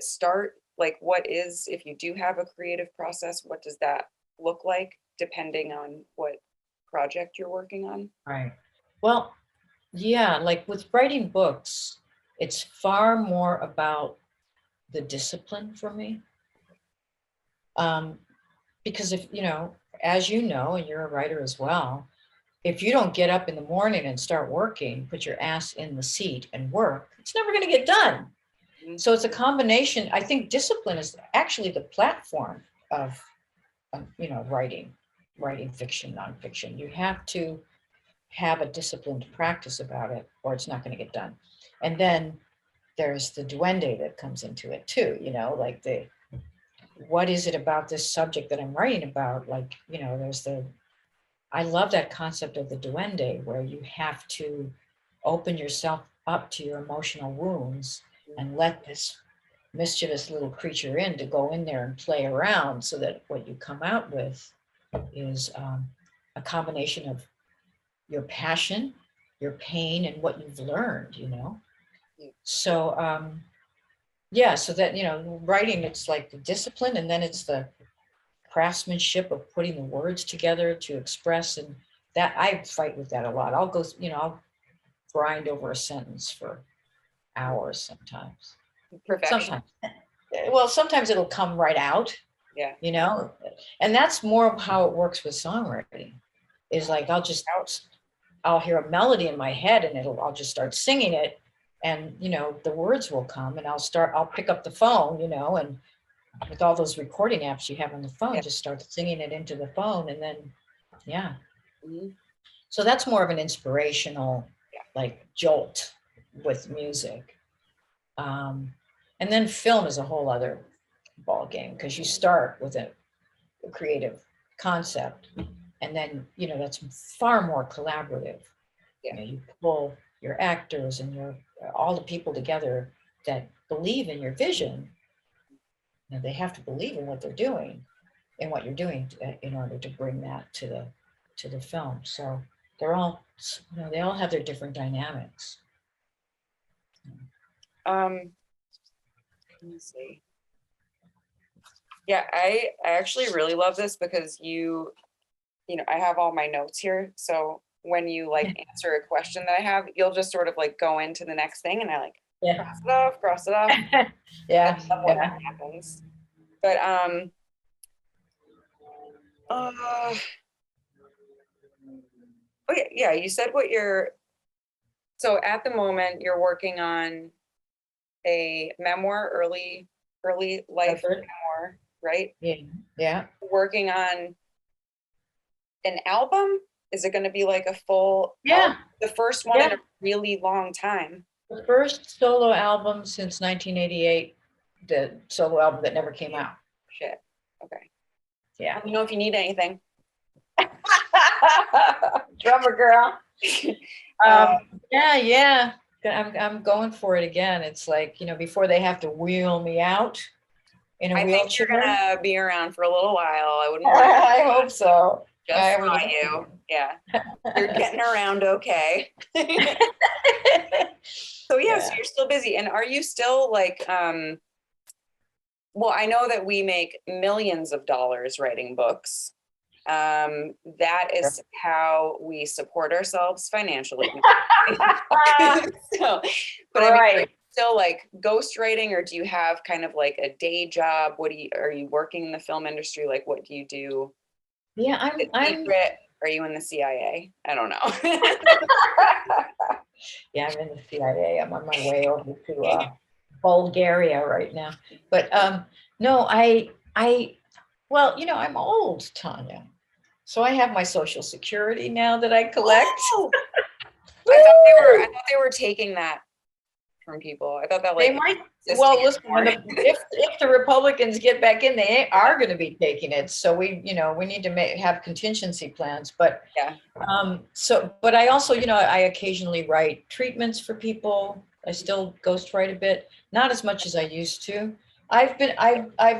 start? Like, what is, if you do have a creative process, what does that look like depending on what project you're working on? Right. Well, yeah, like with writing books, it's far more about the discipline for me. Because if, you know, as you know, and you're a writer as well, if you don't get up in the morning and start working, put your ass in the seat and work, it's never going to get done. Mhm. So it's a combination. I think discipline is actually the platform of you know, writing fiction, nonfiction. You have to have a disciplined practice about it, or it's not going to get done. And then there's the duende that comes into it too, you know, like what is it about this subject that I'm writing about? Like, you know, I love that concept of the duende, where you have to open yourself up to your emotional wounds and let this mischievous little creature in to go in there and play around, so that what you come out with is a combination of your passion, your pain, and what you've learned, you know? Yeah. So, yeah, so that, you know, writing, it's like the discipline, and then it's the craftsmanship of putting the words together to express. And that, I fight with that a lot. I'll go, you know, I'll grind over a sentence for hours sometimes. Perfection. Sometimes. Well, sometimes it'll come right out, Yeah. you know, and that's more of how it works with songwriting. Is like I'll hear a melody in my head and I'll just start singing it, and you know, the words will come, and I'll pick up the phone, you know, and with all those recording apps you have on the phone, Yeah. just start singing it into the phone, and then yeah. Mm-hmm. So that's more of an inspirational, like, jolt with music. And then film is a whole other ball game, because you start with a creative concept, and then, you know, that's far more collaborative. Yeah. You know, you pull your actors and your all the people together that believe in your vision. You know, they have to believe in what they're doing and what you're doing in order to bring that to the film. So they're all, you know, they all have their different dynamics. Let me see. Yeah, I actually really love this because you know, I have all my notes here. So when you like answer a question that I have, you'll just sort of like go into the next thing, and I like Yeah. cross it off. Yeah. I love when that happens. But oh yeah, you said what you're, so at the moment you're working on a memoir, early life memoir, right? Yeah. Yeah. Working on an album? Is it going to be like a full Yeah. album? The first one in Yeah. a really long time. The first solo album since 1988, the solo album that never came out. Shit. Okay. Yeah. Let me know if you need anything. Drummer girl. Yeah. I'm going for it again. It's like, you know, before they have to wheel me out in a I wheelchair. think you're gonna be around for a little while. I wouldn't I hope so. just I saw really you. Yeah. You're getting around okay. So yeah, so you're still busy. And are you still like well, I know that we make millions of dollars writing books. That is how we support ourselves financially. So, but I mean, are you still like ghostwriting, or do you have kind of like a day job? Are you working in the film industry? Like, what do you do? Yeah, I'm Are you in the CIA? I don't know. Yeah, I'm in the CIA. I'm on my way over to Bulgaria right now. But no, well, you know, I'm old, Tanya. So I have my Social Security now that I collect. Oh, I thought they were taking that from people. I thought that They like might, existed well, listen, more. if the Republicans get back in, they are going to be taking it. So we need to have contingency plans, but Yeah. but I also, I occasionally write treatments for people. I still ghostwrite a bit, not as much as I used to. I've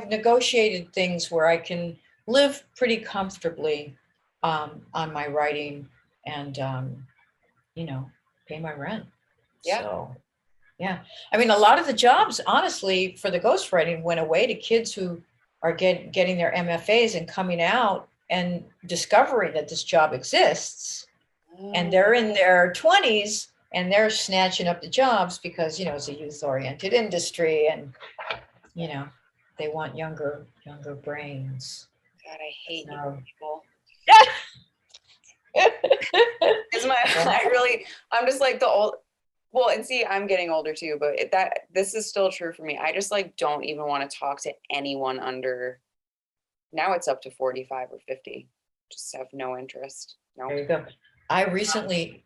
negotiated things where I can live pretty comfortably on my writing and pay my rent. Yeah. So yeah, I mean, a lot of the jobs, honestly, for the ghostwriting went away to kids who are getting their MFAs and coming out and discovering that this job exists, and they're in their 20s and they're snatching up the jobs because it's a youth-oriented industry, and they want younger brains. God, I hate So. young people. Yeah. I'm just like the old. Well, and see, I'm getting older too, but this is still true for me. I just like don't even want to talk to anyone under. Now it's up to 45 or 50. Just have no interest. No. There you go. I recently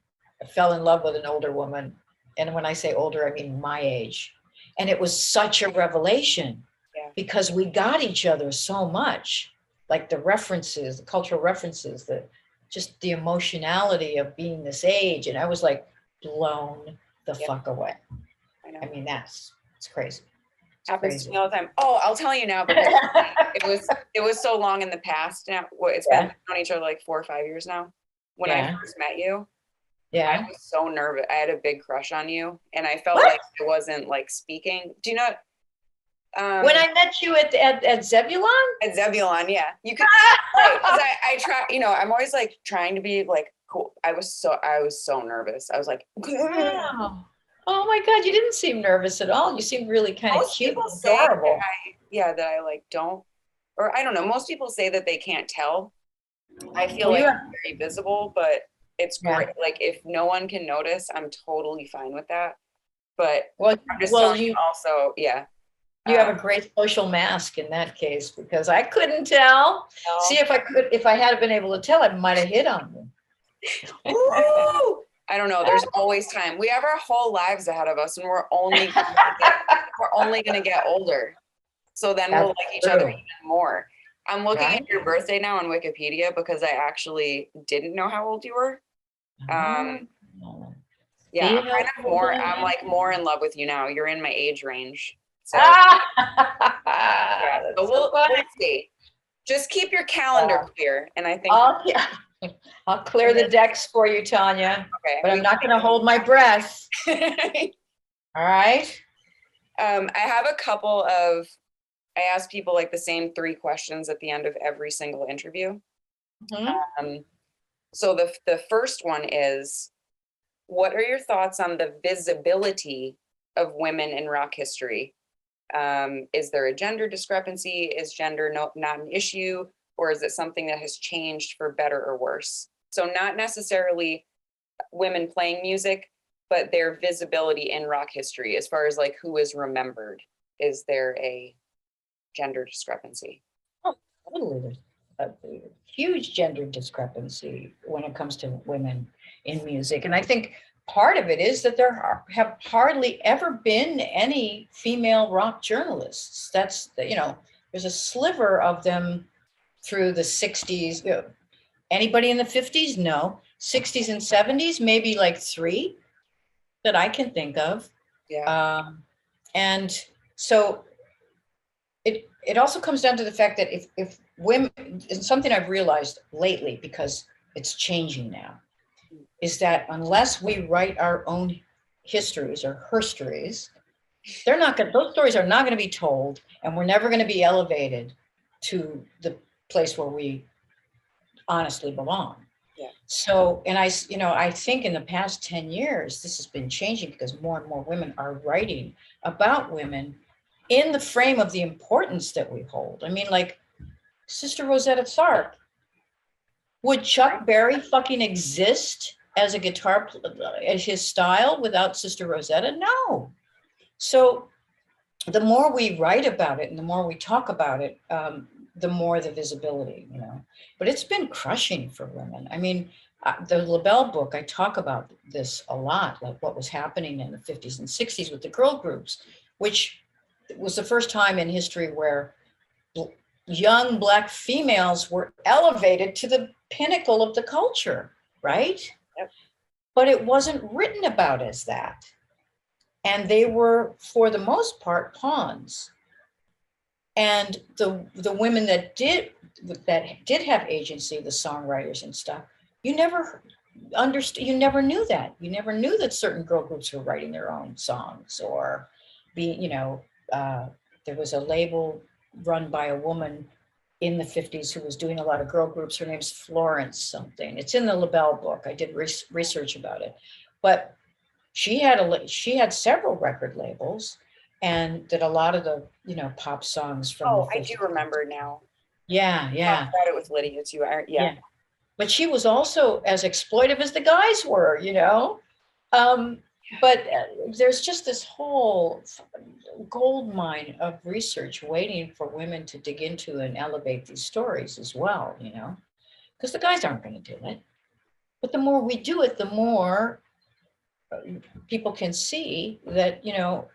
fell in love with an older woman, and when I say older, I mean my age, and it was such a revelation because we got each other so much, like the references, the cultural references, just the emotionality of being this age, and I was like blown the fuck away. I mean, it's crazy. Happens to me all the time. Oh, I'll tell you now because it was so long in the past now. It's been on each other like 4 or 5 years now. When I first met you, I was so nervous. I had a big crush on you, and I felt like I wasn't like speaking. Do you know? When I met you at Zebulon? At Zebulon, yeah. You could. Because I try. I'm always like trying to be like cool. I was so nervous. I was like. Wow. Oh my God, you didn't seem nervous at all. You seemed really kind of cute and adorable. That I like don't, or I don't know. Most people say that they can't tell. I feel like I'm very visible, but it's great. Like if no one can notice, I'm totally fine with that. But I'm just telling you also, you have a great social mask in that case, because I couldn't tell. No. See, if I had been able to tell, I might have hit on you. Ooh! I don't know. There's always time. We have our whole lives ahead of us, and we're only going to get older. So then we'll like each other even more. I'm looking at your birthday now on Wikipedia because I actually didn't know how old you were. I'm like more in love with you now. You're in my age range. So, so we'll see. Just keep your calendar clear, and I think. I'll clear the decks for you, Tanya. Okay. But I'm not going to hold my breath. All right. I have a couple of. I ask people like the same 3 questions at the end of every single interview. Mm-hmm. So the first one is, what are your thoughts on the visibility of women in rock history? Is there a gender discrepancy? Is gender not an issue? Or is it something that has changed for better or worse? So not necessarily women playing music, but their visibility in rock history as far as like who is remembered. Is there a gender discrepancy? Oh, totally. There's a huge gender discrepancy when it comes to women in music. And I think part of it is that there have hardly ever been any female rock journalists. That's, there's a sliver of them through the 60s. Anybody in the 50s? No. 60s and 70s, maybe like 3 that I can think of. Yeah. And so it also comes down to the fact that if women, it's something I've realized lately because it's changing now, is that unless we write our own histories or herstories, those stories are not going to be told, and we're never going to be elevated to the place where we honestly belong. Yeah. So, and I think in the past 10 years, this has been changing because more and more women are writing about women in the frame of the importance that we hold. I mean, like Sister Rosetta Tharpe. Would Chuck Berry fucking exist as a guitar, as his style without Sister Rosetta? No. So the more we write about it and the more we talk about it, the more the visibility, But it's been crushing for women. I mean, The LaBelle book, I talk about this a lot, like what was happening in the 50s and 60s with the girl groups, which was the first time in history where young Black females were elevated to the pinnacle of the culture, right? Yep. But it wasn't written about as that. And they were, for the most part, pawns. And the women that did have agency, the songwriters and stuff, you never understood, you never knew that. You never knew that certain girl groups were writing their own songs or there was a label run by a woman in the 50s who was doing a lot of girl groups. Her name's Florence something. It's in the LaBelle book. I did research about it. But she had several record labels and did a lot of the, pop songs from the 50s. I do remember now. Yeah. Talked about it with Lydia too. Yeah. But she was also as exploitive as the guys were, But there's just this whole gold mine of research waiting for women to dig into and elevate these stories as well, because the guys aren't going to do it. But the more we do it, the more people can see that,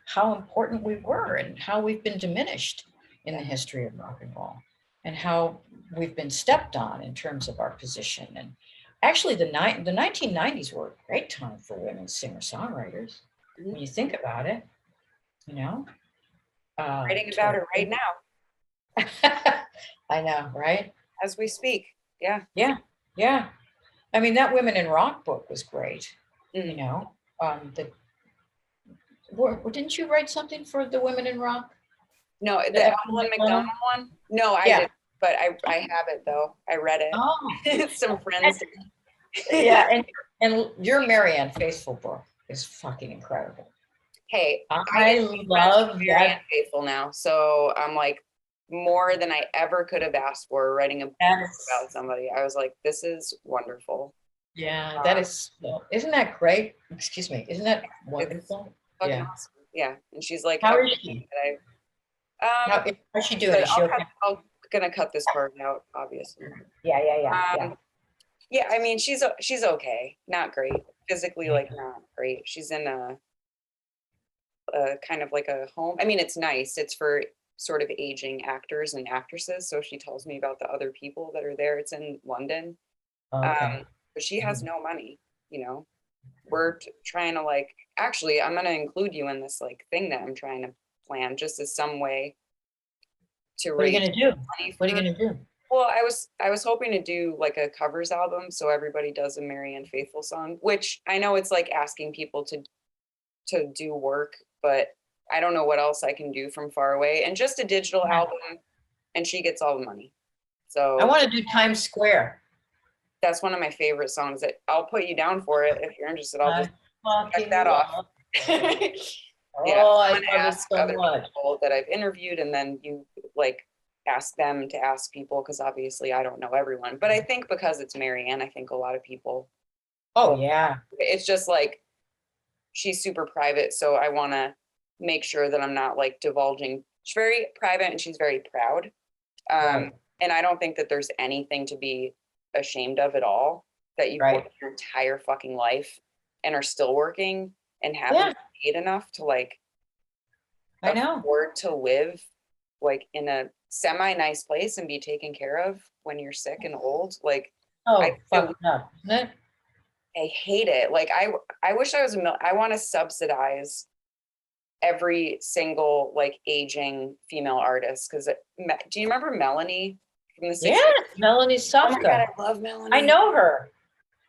how important we were and how we've been diminished in the history of rock and roll and how we've been stepped on in terms of our position. And actually, the 1990s were a great time for women singer-songwriters. When you think about it, Writing about it right now. I know, right? As we speak. Yeah. Yeah. I mean, that Women in Rock book was great. Mm. Didn't you write something for the Women in Rock? No, the Evelyn McDonald one? No, I didn't. But I have it though. I read it. Oh. Some friends. Yeah, and your Marianne Faithfull book is fucking incredible. Hey, I love Marianne Faithfull now. So I'm like more than I ever could have asked for writing a book about somebody. I was like, this is wonderful. Yeah, that is. Isn't that great? Excuse me. Isn't that wonderful? Yeah. Awesome. Yeah. And she's like, how is she? How's she doing? I'm gonna cut this part out, obviously. Yeah. Yeah, I mean, she's okay. Not great. Physically, like, not great. She's in a kind of like a home. I mean, it's nice. It's for sort of aging actors and actresses. So she tells me about the other people that are there. It's in London. Okay. But she has no money, We're trying to actually, I'm going to include you in this thing that I'm trying to plan just as some way to raise money. What are you going to do? Well, I was hoping to do a covers album. So everybody does a Marianne Faithfull song, which I know it's asking people to do work, but I don't know what else I can do from far away, and just a digital album, and she gets all the money. So I want to do Times Square. That's one of my favorite songs. That I'll put you down for it if you're interested. I'll just check that off. I love it so much. People that I've interviewed, and then you ask them to ask people, because obviously I don't know everyone, but I think because it's Marianne, I think a lot of people. Yeah. It's just she's super private, so I want to make sure that I'm not divulging. She's very private and she's very proud. And I don't think that there's anything to be ashamed of at all, that you've worked your entire fucking life and are still working and haven't paid enough to afford to live in a semi-nice place and be taken care of when you're sick and old. Fucked up, isn't it? I hate it. I wish I was I want to subsidize every single aging female artist, because do you remember Melanie from the 60s? Yeah, Melanie Sofka. Oh my God, I love Melanie. I know her.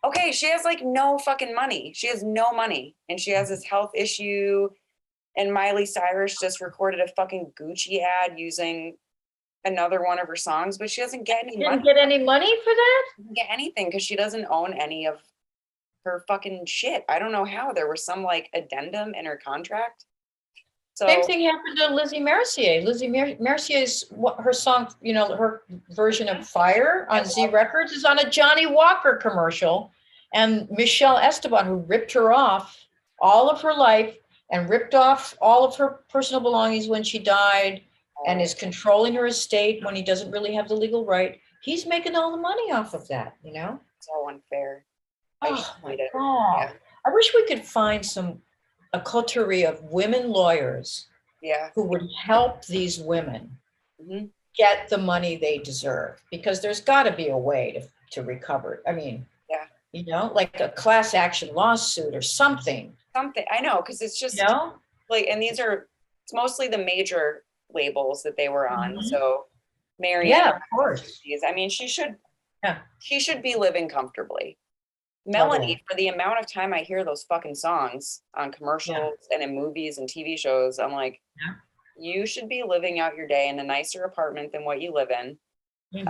Okay, she has no fucking money. She has no money, and she has this health issue. And Miley Cyrus just recorded a fucking Gucci ad using another one of her songs, but she doesn't get any money. Didn't get any money for that? Didn't get anything because she doesn't own any of her fucking shit. I don't know how. There was some addendum in her contract. So same thing happened to Lizzie Mercier. Lizzie Mercier's her song, her version of Fire on Z Records is on a Johnny Walker commercial, and Michelle Esteban, who ripped her off all of her life and ripped off all of her personal belongings when she died, and is controlling her estate when he doesn't really have the legal right. He's making all the money off of that, It's so unfair. I just Oh my read it. God. Yeah. I wish we could find a coterie of women lawyers Yeah. who would help these women Mhm. get the money they deserve, because there's got to be a way to recover it. I mean, Yeah. you know, like a class action lawsuit or something, Something I know, because it's just you know? like, and it's mostly the major labels that they were on. Mhm. So Yeah, Marianne, of course. I mean, she Yeah, should be living comfortably. Melanie, totally. for the amount of time I hear those fucking songs on Yeah. commercials and in movies and TV shows, I'm like, Yeah. you should be living out your day in a nicer apartment than what you live in. Mhm.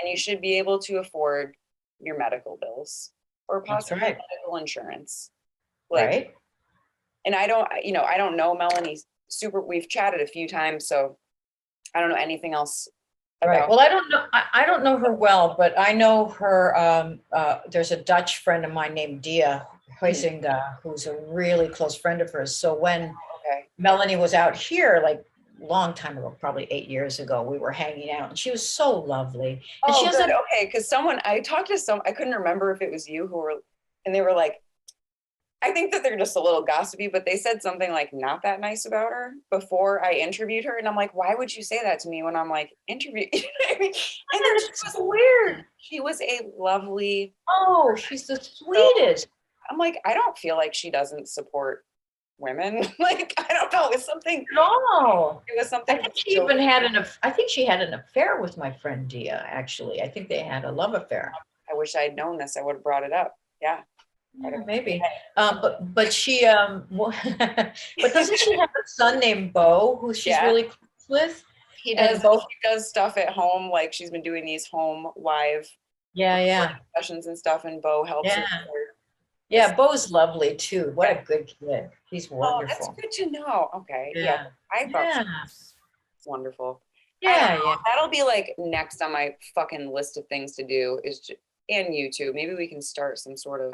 And you should be able to afford your medical bills or That's possibly right. medical insurance. Like, Right. and I don't know Melanie we've chatted a few times, so I don't know anything else Right. about. Well, I don't know. I don't know her well, but I know her. There's a Dutch friend of mine named Dia Huizinga, who's a really close friend of hers. So when Okay. Melanie was out here, like long time ago, probably 8 years ago, we were hanging out, and she was so lovely. And she Oh, has good. a Okay, because I talked to I couldn't remember if it was you and they were like, I think that they're just a little gossipy, but they said something like not that nice about her before I interviewed her. And I'm like, why would you say that to me when I'm like, interview? You know what I mean? And then it's so weird. she was a lovely, Oh, she's the sweetest. I'm like, I don't feel like she doesn't support women. Like, I don't know. No. It was I something. think she even I think she had an affair with my friend Dia, actually. I think they had a love affair. I wish I had known this. I would have brought it up. Yeah. Yeah, maybe. But she but doesn't she have a son named Bo who she's Yeah. really close with? He And does stuff at home. Like, she's been doing these home live Yeah. sessions and stuff, and Bo helps her. Yeah, Bo's lovely too. What a good kid. He's Oh, that's wonderful. good to know. Okay. Yeah. I thought it's wonderful. Yeah. That'll be like next on my fucking list of things to do and YouTube. Maybe we can start some sort of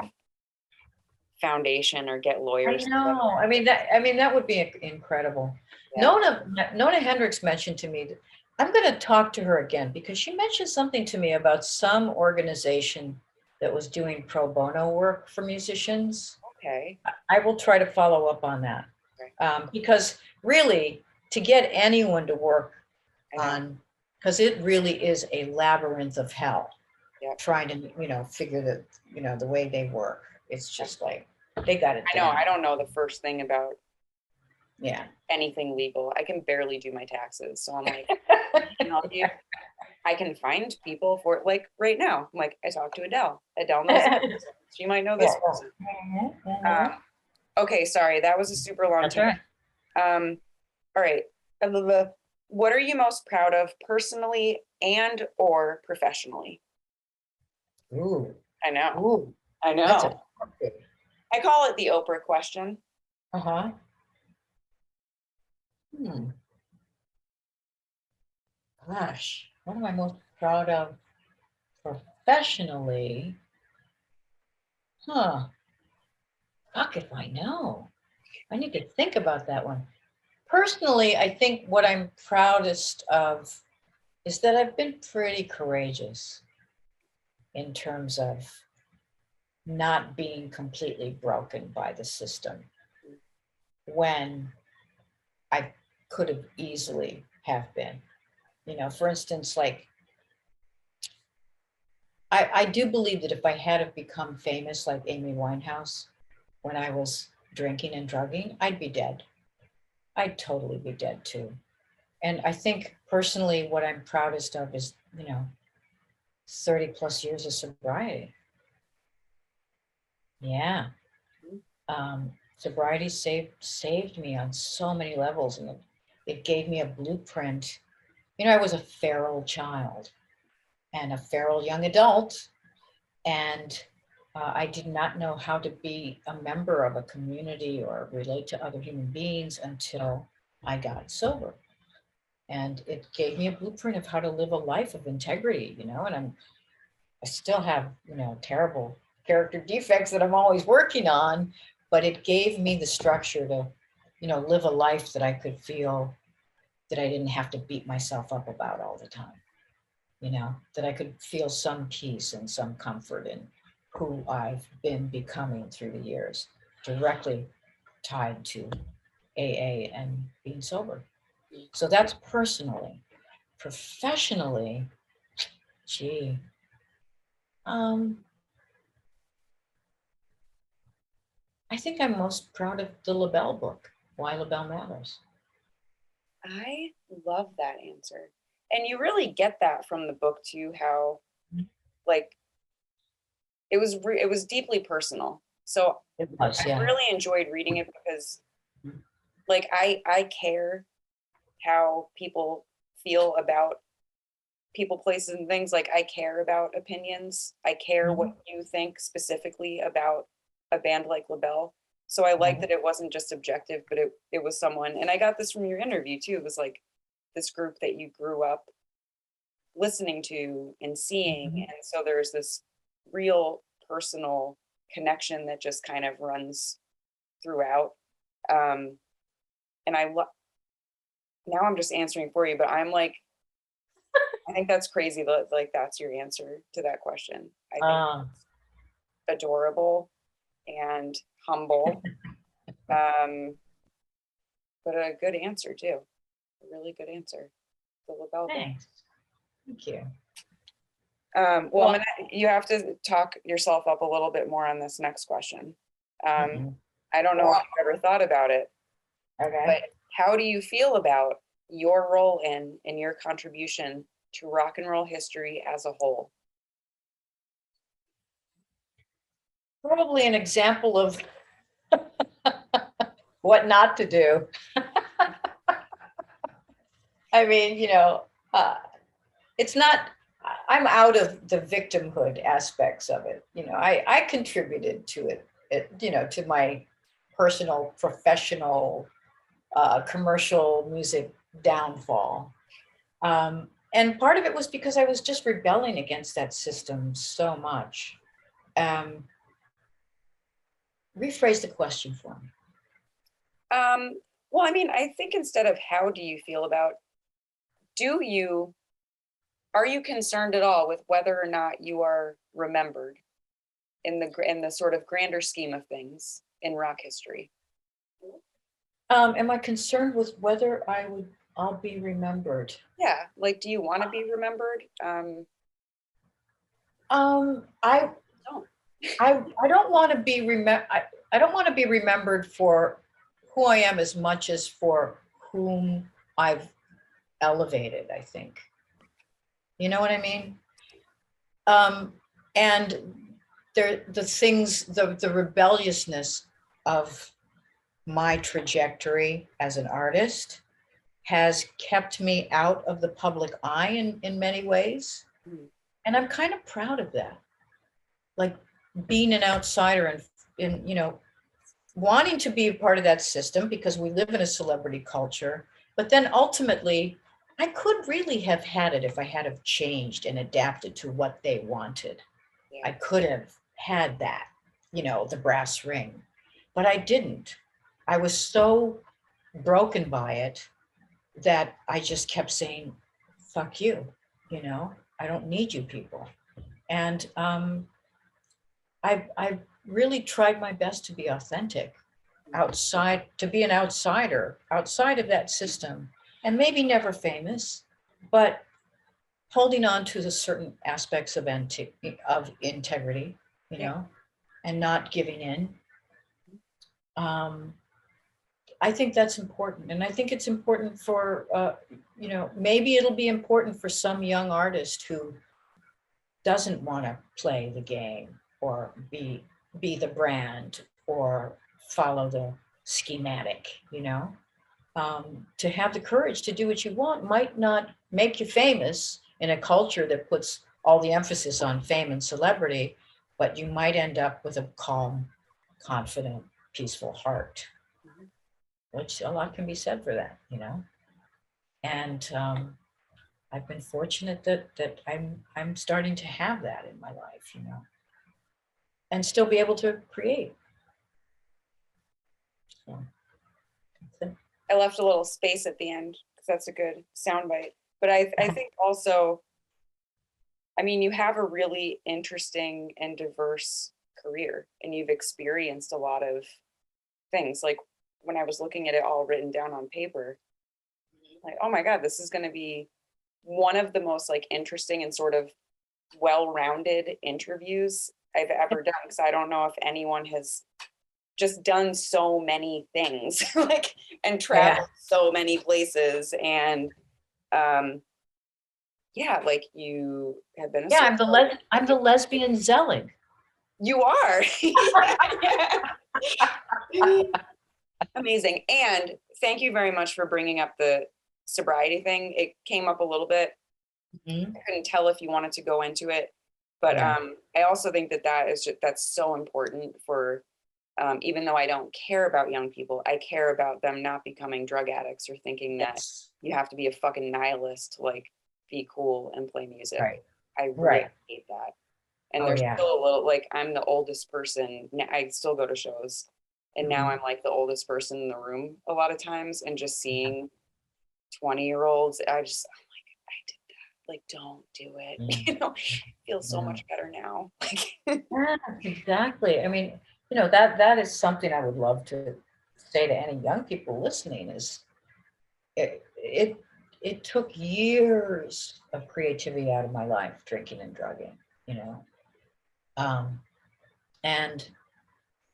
foundation or get lawyers. I know. I mean that would be incredible. Yeah. Nona Hendricks mentioned to me that I'm going to talk to her again, because she mentioned something to me about some organization that was doing pro bono work for musicians. Okay. I will try to follow up on that. Okay. Because really, to get anyone to work on, because it really is a labyrinth of hell. Yep. Trying to figure the way they work. It's just like they got it. I know. I don't know the first thing about anything legal. I can barely do my taxes, so I'm like, I can find people for it. Like right now, I'm like, I talked to Adele. Adele knows this. She might know this person. Okay, sorry, that was a super long time. Right. All right. What are you most proud of personally and or professionally? Ooh. I know. Ooh. I know. I call it the Oprah question. Uh-huh. Gosh, what am I most proud of professionally? Fuck if I know. I need to think about that one. Personally, I think what I'm proudest of is that I've been pretty courageous in terms of not being completely broken by the system when I could have easily have been. For instance, like I do believe that if I had have become famous like Amy Winehouse when I was drinking and drugging, I'd be dead. I'd totally be dead too. And I think personally what I'm proudest of is, 30 plus years of sobriety. Yeah. Sobriety saved me on so many levels, and it gave me a blueprint. I was a feral child and a feral young adult, and I did not know how to be a member of a community or relate to other human beings until I got sober. And it gave me a blueprint of how to live a life of integrity, and I still have, terrible character defects that I'm always working on, but it gave me the structure to, live a life that I could feel that I didn't have to beat myself up about all the time, that I could feel some peace and some comfort in who I've been becoming through the years, directly tied to AA and being sober. So that's personally. Professionally, gee, I think I'm most proud of the LaBelle book, Why LaBelle Matters. I love that answer. And you really get that from the book too, how like it was deeply personal. So It was, I yeah. really enjoyed reading it because like I care how people feel about people, places, and things. Like I care about opinions. I care what you think specifically about a band like LaBelle. So I like that it wasn't just objective, but it was someone, and I got this from your interview too. It was like this group that you grew up listening to and seeing. And so there's this real personal connection that just kind of runs throughout. And now I'm just answering for you, but I'm like, I think that's crazy that like that's your answer to that question. I think it's adorable and humble. But a good answer too. A really good answer. The LaBelle book. Thanks. Thank you. Well, you have to talk yourself up a little bit more on this next question. I don't know if you've ever thought about it, but how do you feel about your role in and your contribution to rock and roll history as a whole? Probably an example of what not to do. I mean, it's not, I'm out of the victimhood aspects of it. I contributed to it, to my personal, professional, commercial music downfall. And part of it was because I was just rebelling against that system so much. Rephrase the question for me. Well, I mean, I think instead of how do you feel about, are you concerned at all with whether or not you are remembered in the sort of grander scheme of things in rock history? Am I concerned with whether I'll be remembered? Yeah, like, do you want to be remembered? I don't want to be I don't want to be remembered for who I am as much as for whom I've elevated, I think. You know what I mean? And the rebelliousness of my trajectory as an artist has kept me out of the public eye in many ways. And I'm kind of proud of that. Like being an outsider and wanting to be a part of that system because we live in a celebrity culture. But then ultimately, I could really have had it if I had have changed and adapted to what they wanted. Yeah. I could have had that, the brass ring, but I didn't. I was so broken by it that I just kept saying, fuck you, I don't need you people. And I really tried my best to be authentic to be an outsider outside of that system, and maybe never famous, but holding on to the certain aspects of integrity, and not giving in. I think that's important. And I think it's important for, maybe it'll be important for some young artist who doesn't want to play the game or be the brand or follow the schematic, to have the courage to do what you want might not make you famous in a culture that puts all the emphasis on fame and celebrity, but you might end up with a calm, confident, peaceful heart, which a lot can be said for that, And I've been fortunate that I'm starting to have that in my life, and still be able to create. So, I left a little space at the end because that's a good soundbite. But I think also, I mean, you have a really interesting and diverse career, and you've experienced a lot of things. Like when I was looking at it all written down on paper, like, oh my God, this is going to be one of the most like interesting and sort of well-rounded interviews I've ever done. Because I don't know if anyone has just done so many things, like, and traveled so many places. And yeah, like you have been a I'm the lesbian zealot. You are. Yeah. Amazing. And thank you very much for bringing up the sobriety thing. It came up a little bit. Mhm. I couldn't tell if you wanted to go into it, but Yeah. I also think that's so important for, even though I don't care about young people, I care about them not becoming drug addicts or thinking that Yes. you have to be a fucking nihilist to like be cool and play music. Right. I really Right. hate that. And Oh, there's yeah. still a little, like, I'm the oldest person. I still go to shows. And now I'm like the oldest person in the room a lot of times. And just seeing 20-year-olds, I'm like, I did that. Like, don't do it. Mm. You know, it feels so much better now. Yeah, exactly. I mean, that is something I would love to say to any young people listening is it took years of creativity out of my life, drinking and drugging, and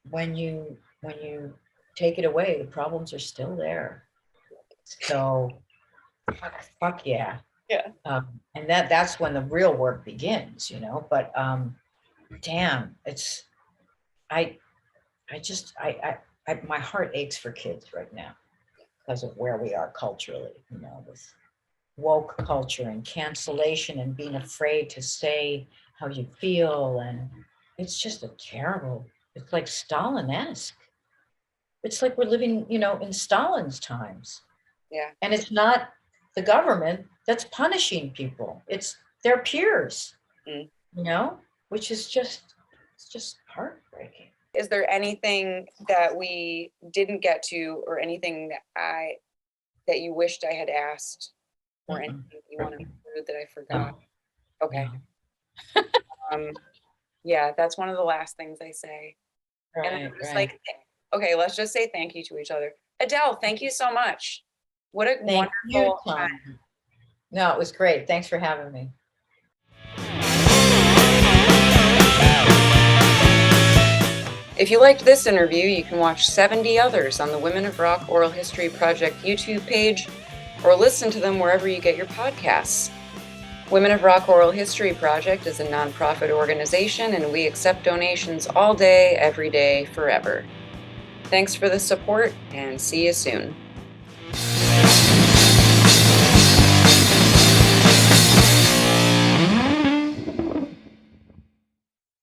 when you take it away, the problems are still there. So fuck yeah. Yeah. And that's when the real work begins, but damn, it's I my heart aches for kids right now because of where we are culturally, with woke culture and cancellation and being afraid to say how you feel. And it's just it's like Stalin-esque. It's like we're living, in Stalin's times. Yeah. And it's not the government that's punishing people. It's their peers, which is it's just heartbreaking. Is there anything that we didn't get to, or anything that you wished I had asked, or anything you want to include that I forgot? No. Okay. No. Yeah, that's one of the last things I say. Right, and it's right. like, okay, let's just say thank you to each other. Adele, thank you so much. What a wonderful time. No, it was great. Thanks for having me. If you liked this interview, you can watch 70 others on the Women of Rock Oral History Project YouTube page, or listen to them wherever you get your podcasts. Women of Rock Oral History Project is a nonprofit organization, and we accept donations all day, every day, forever. Thanks for the support, and see you soon.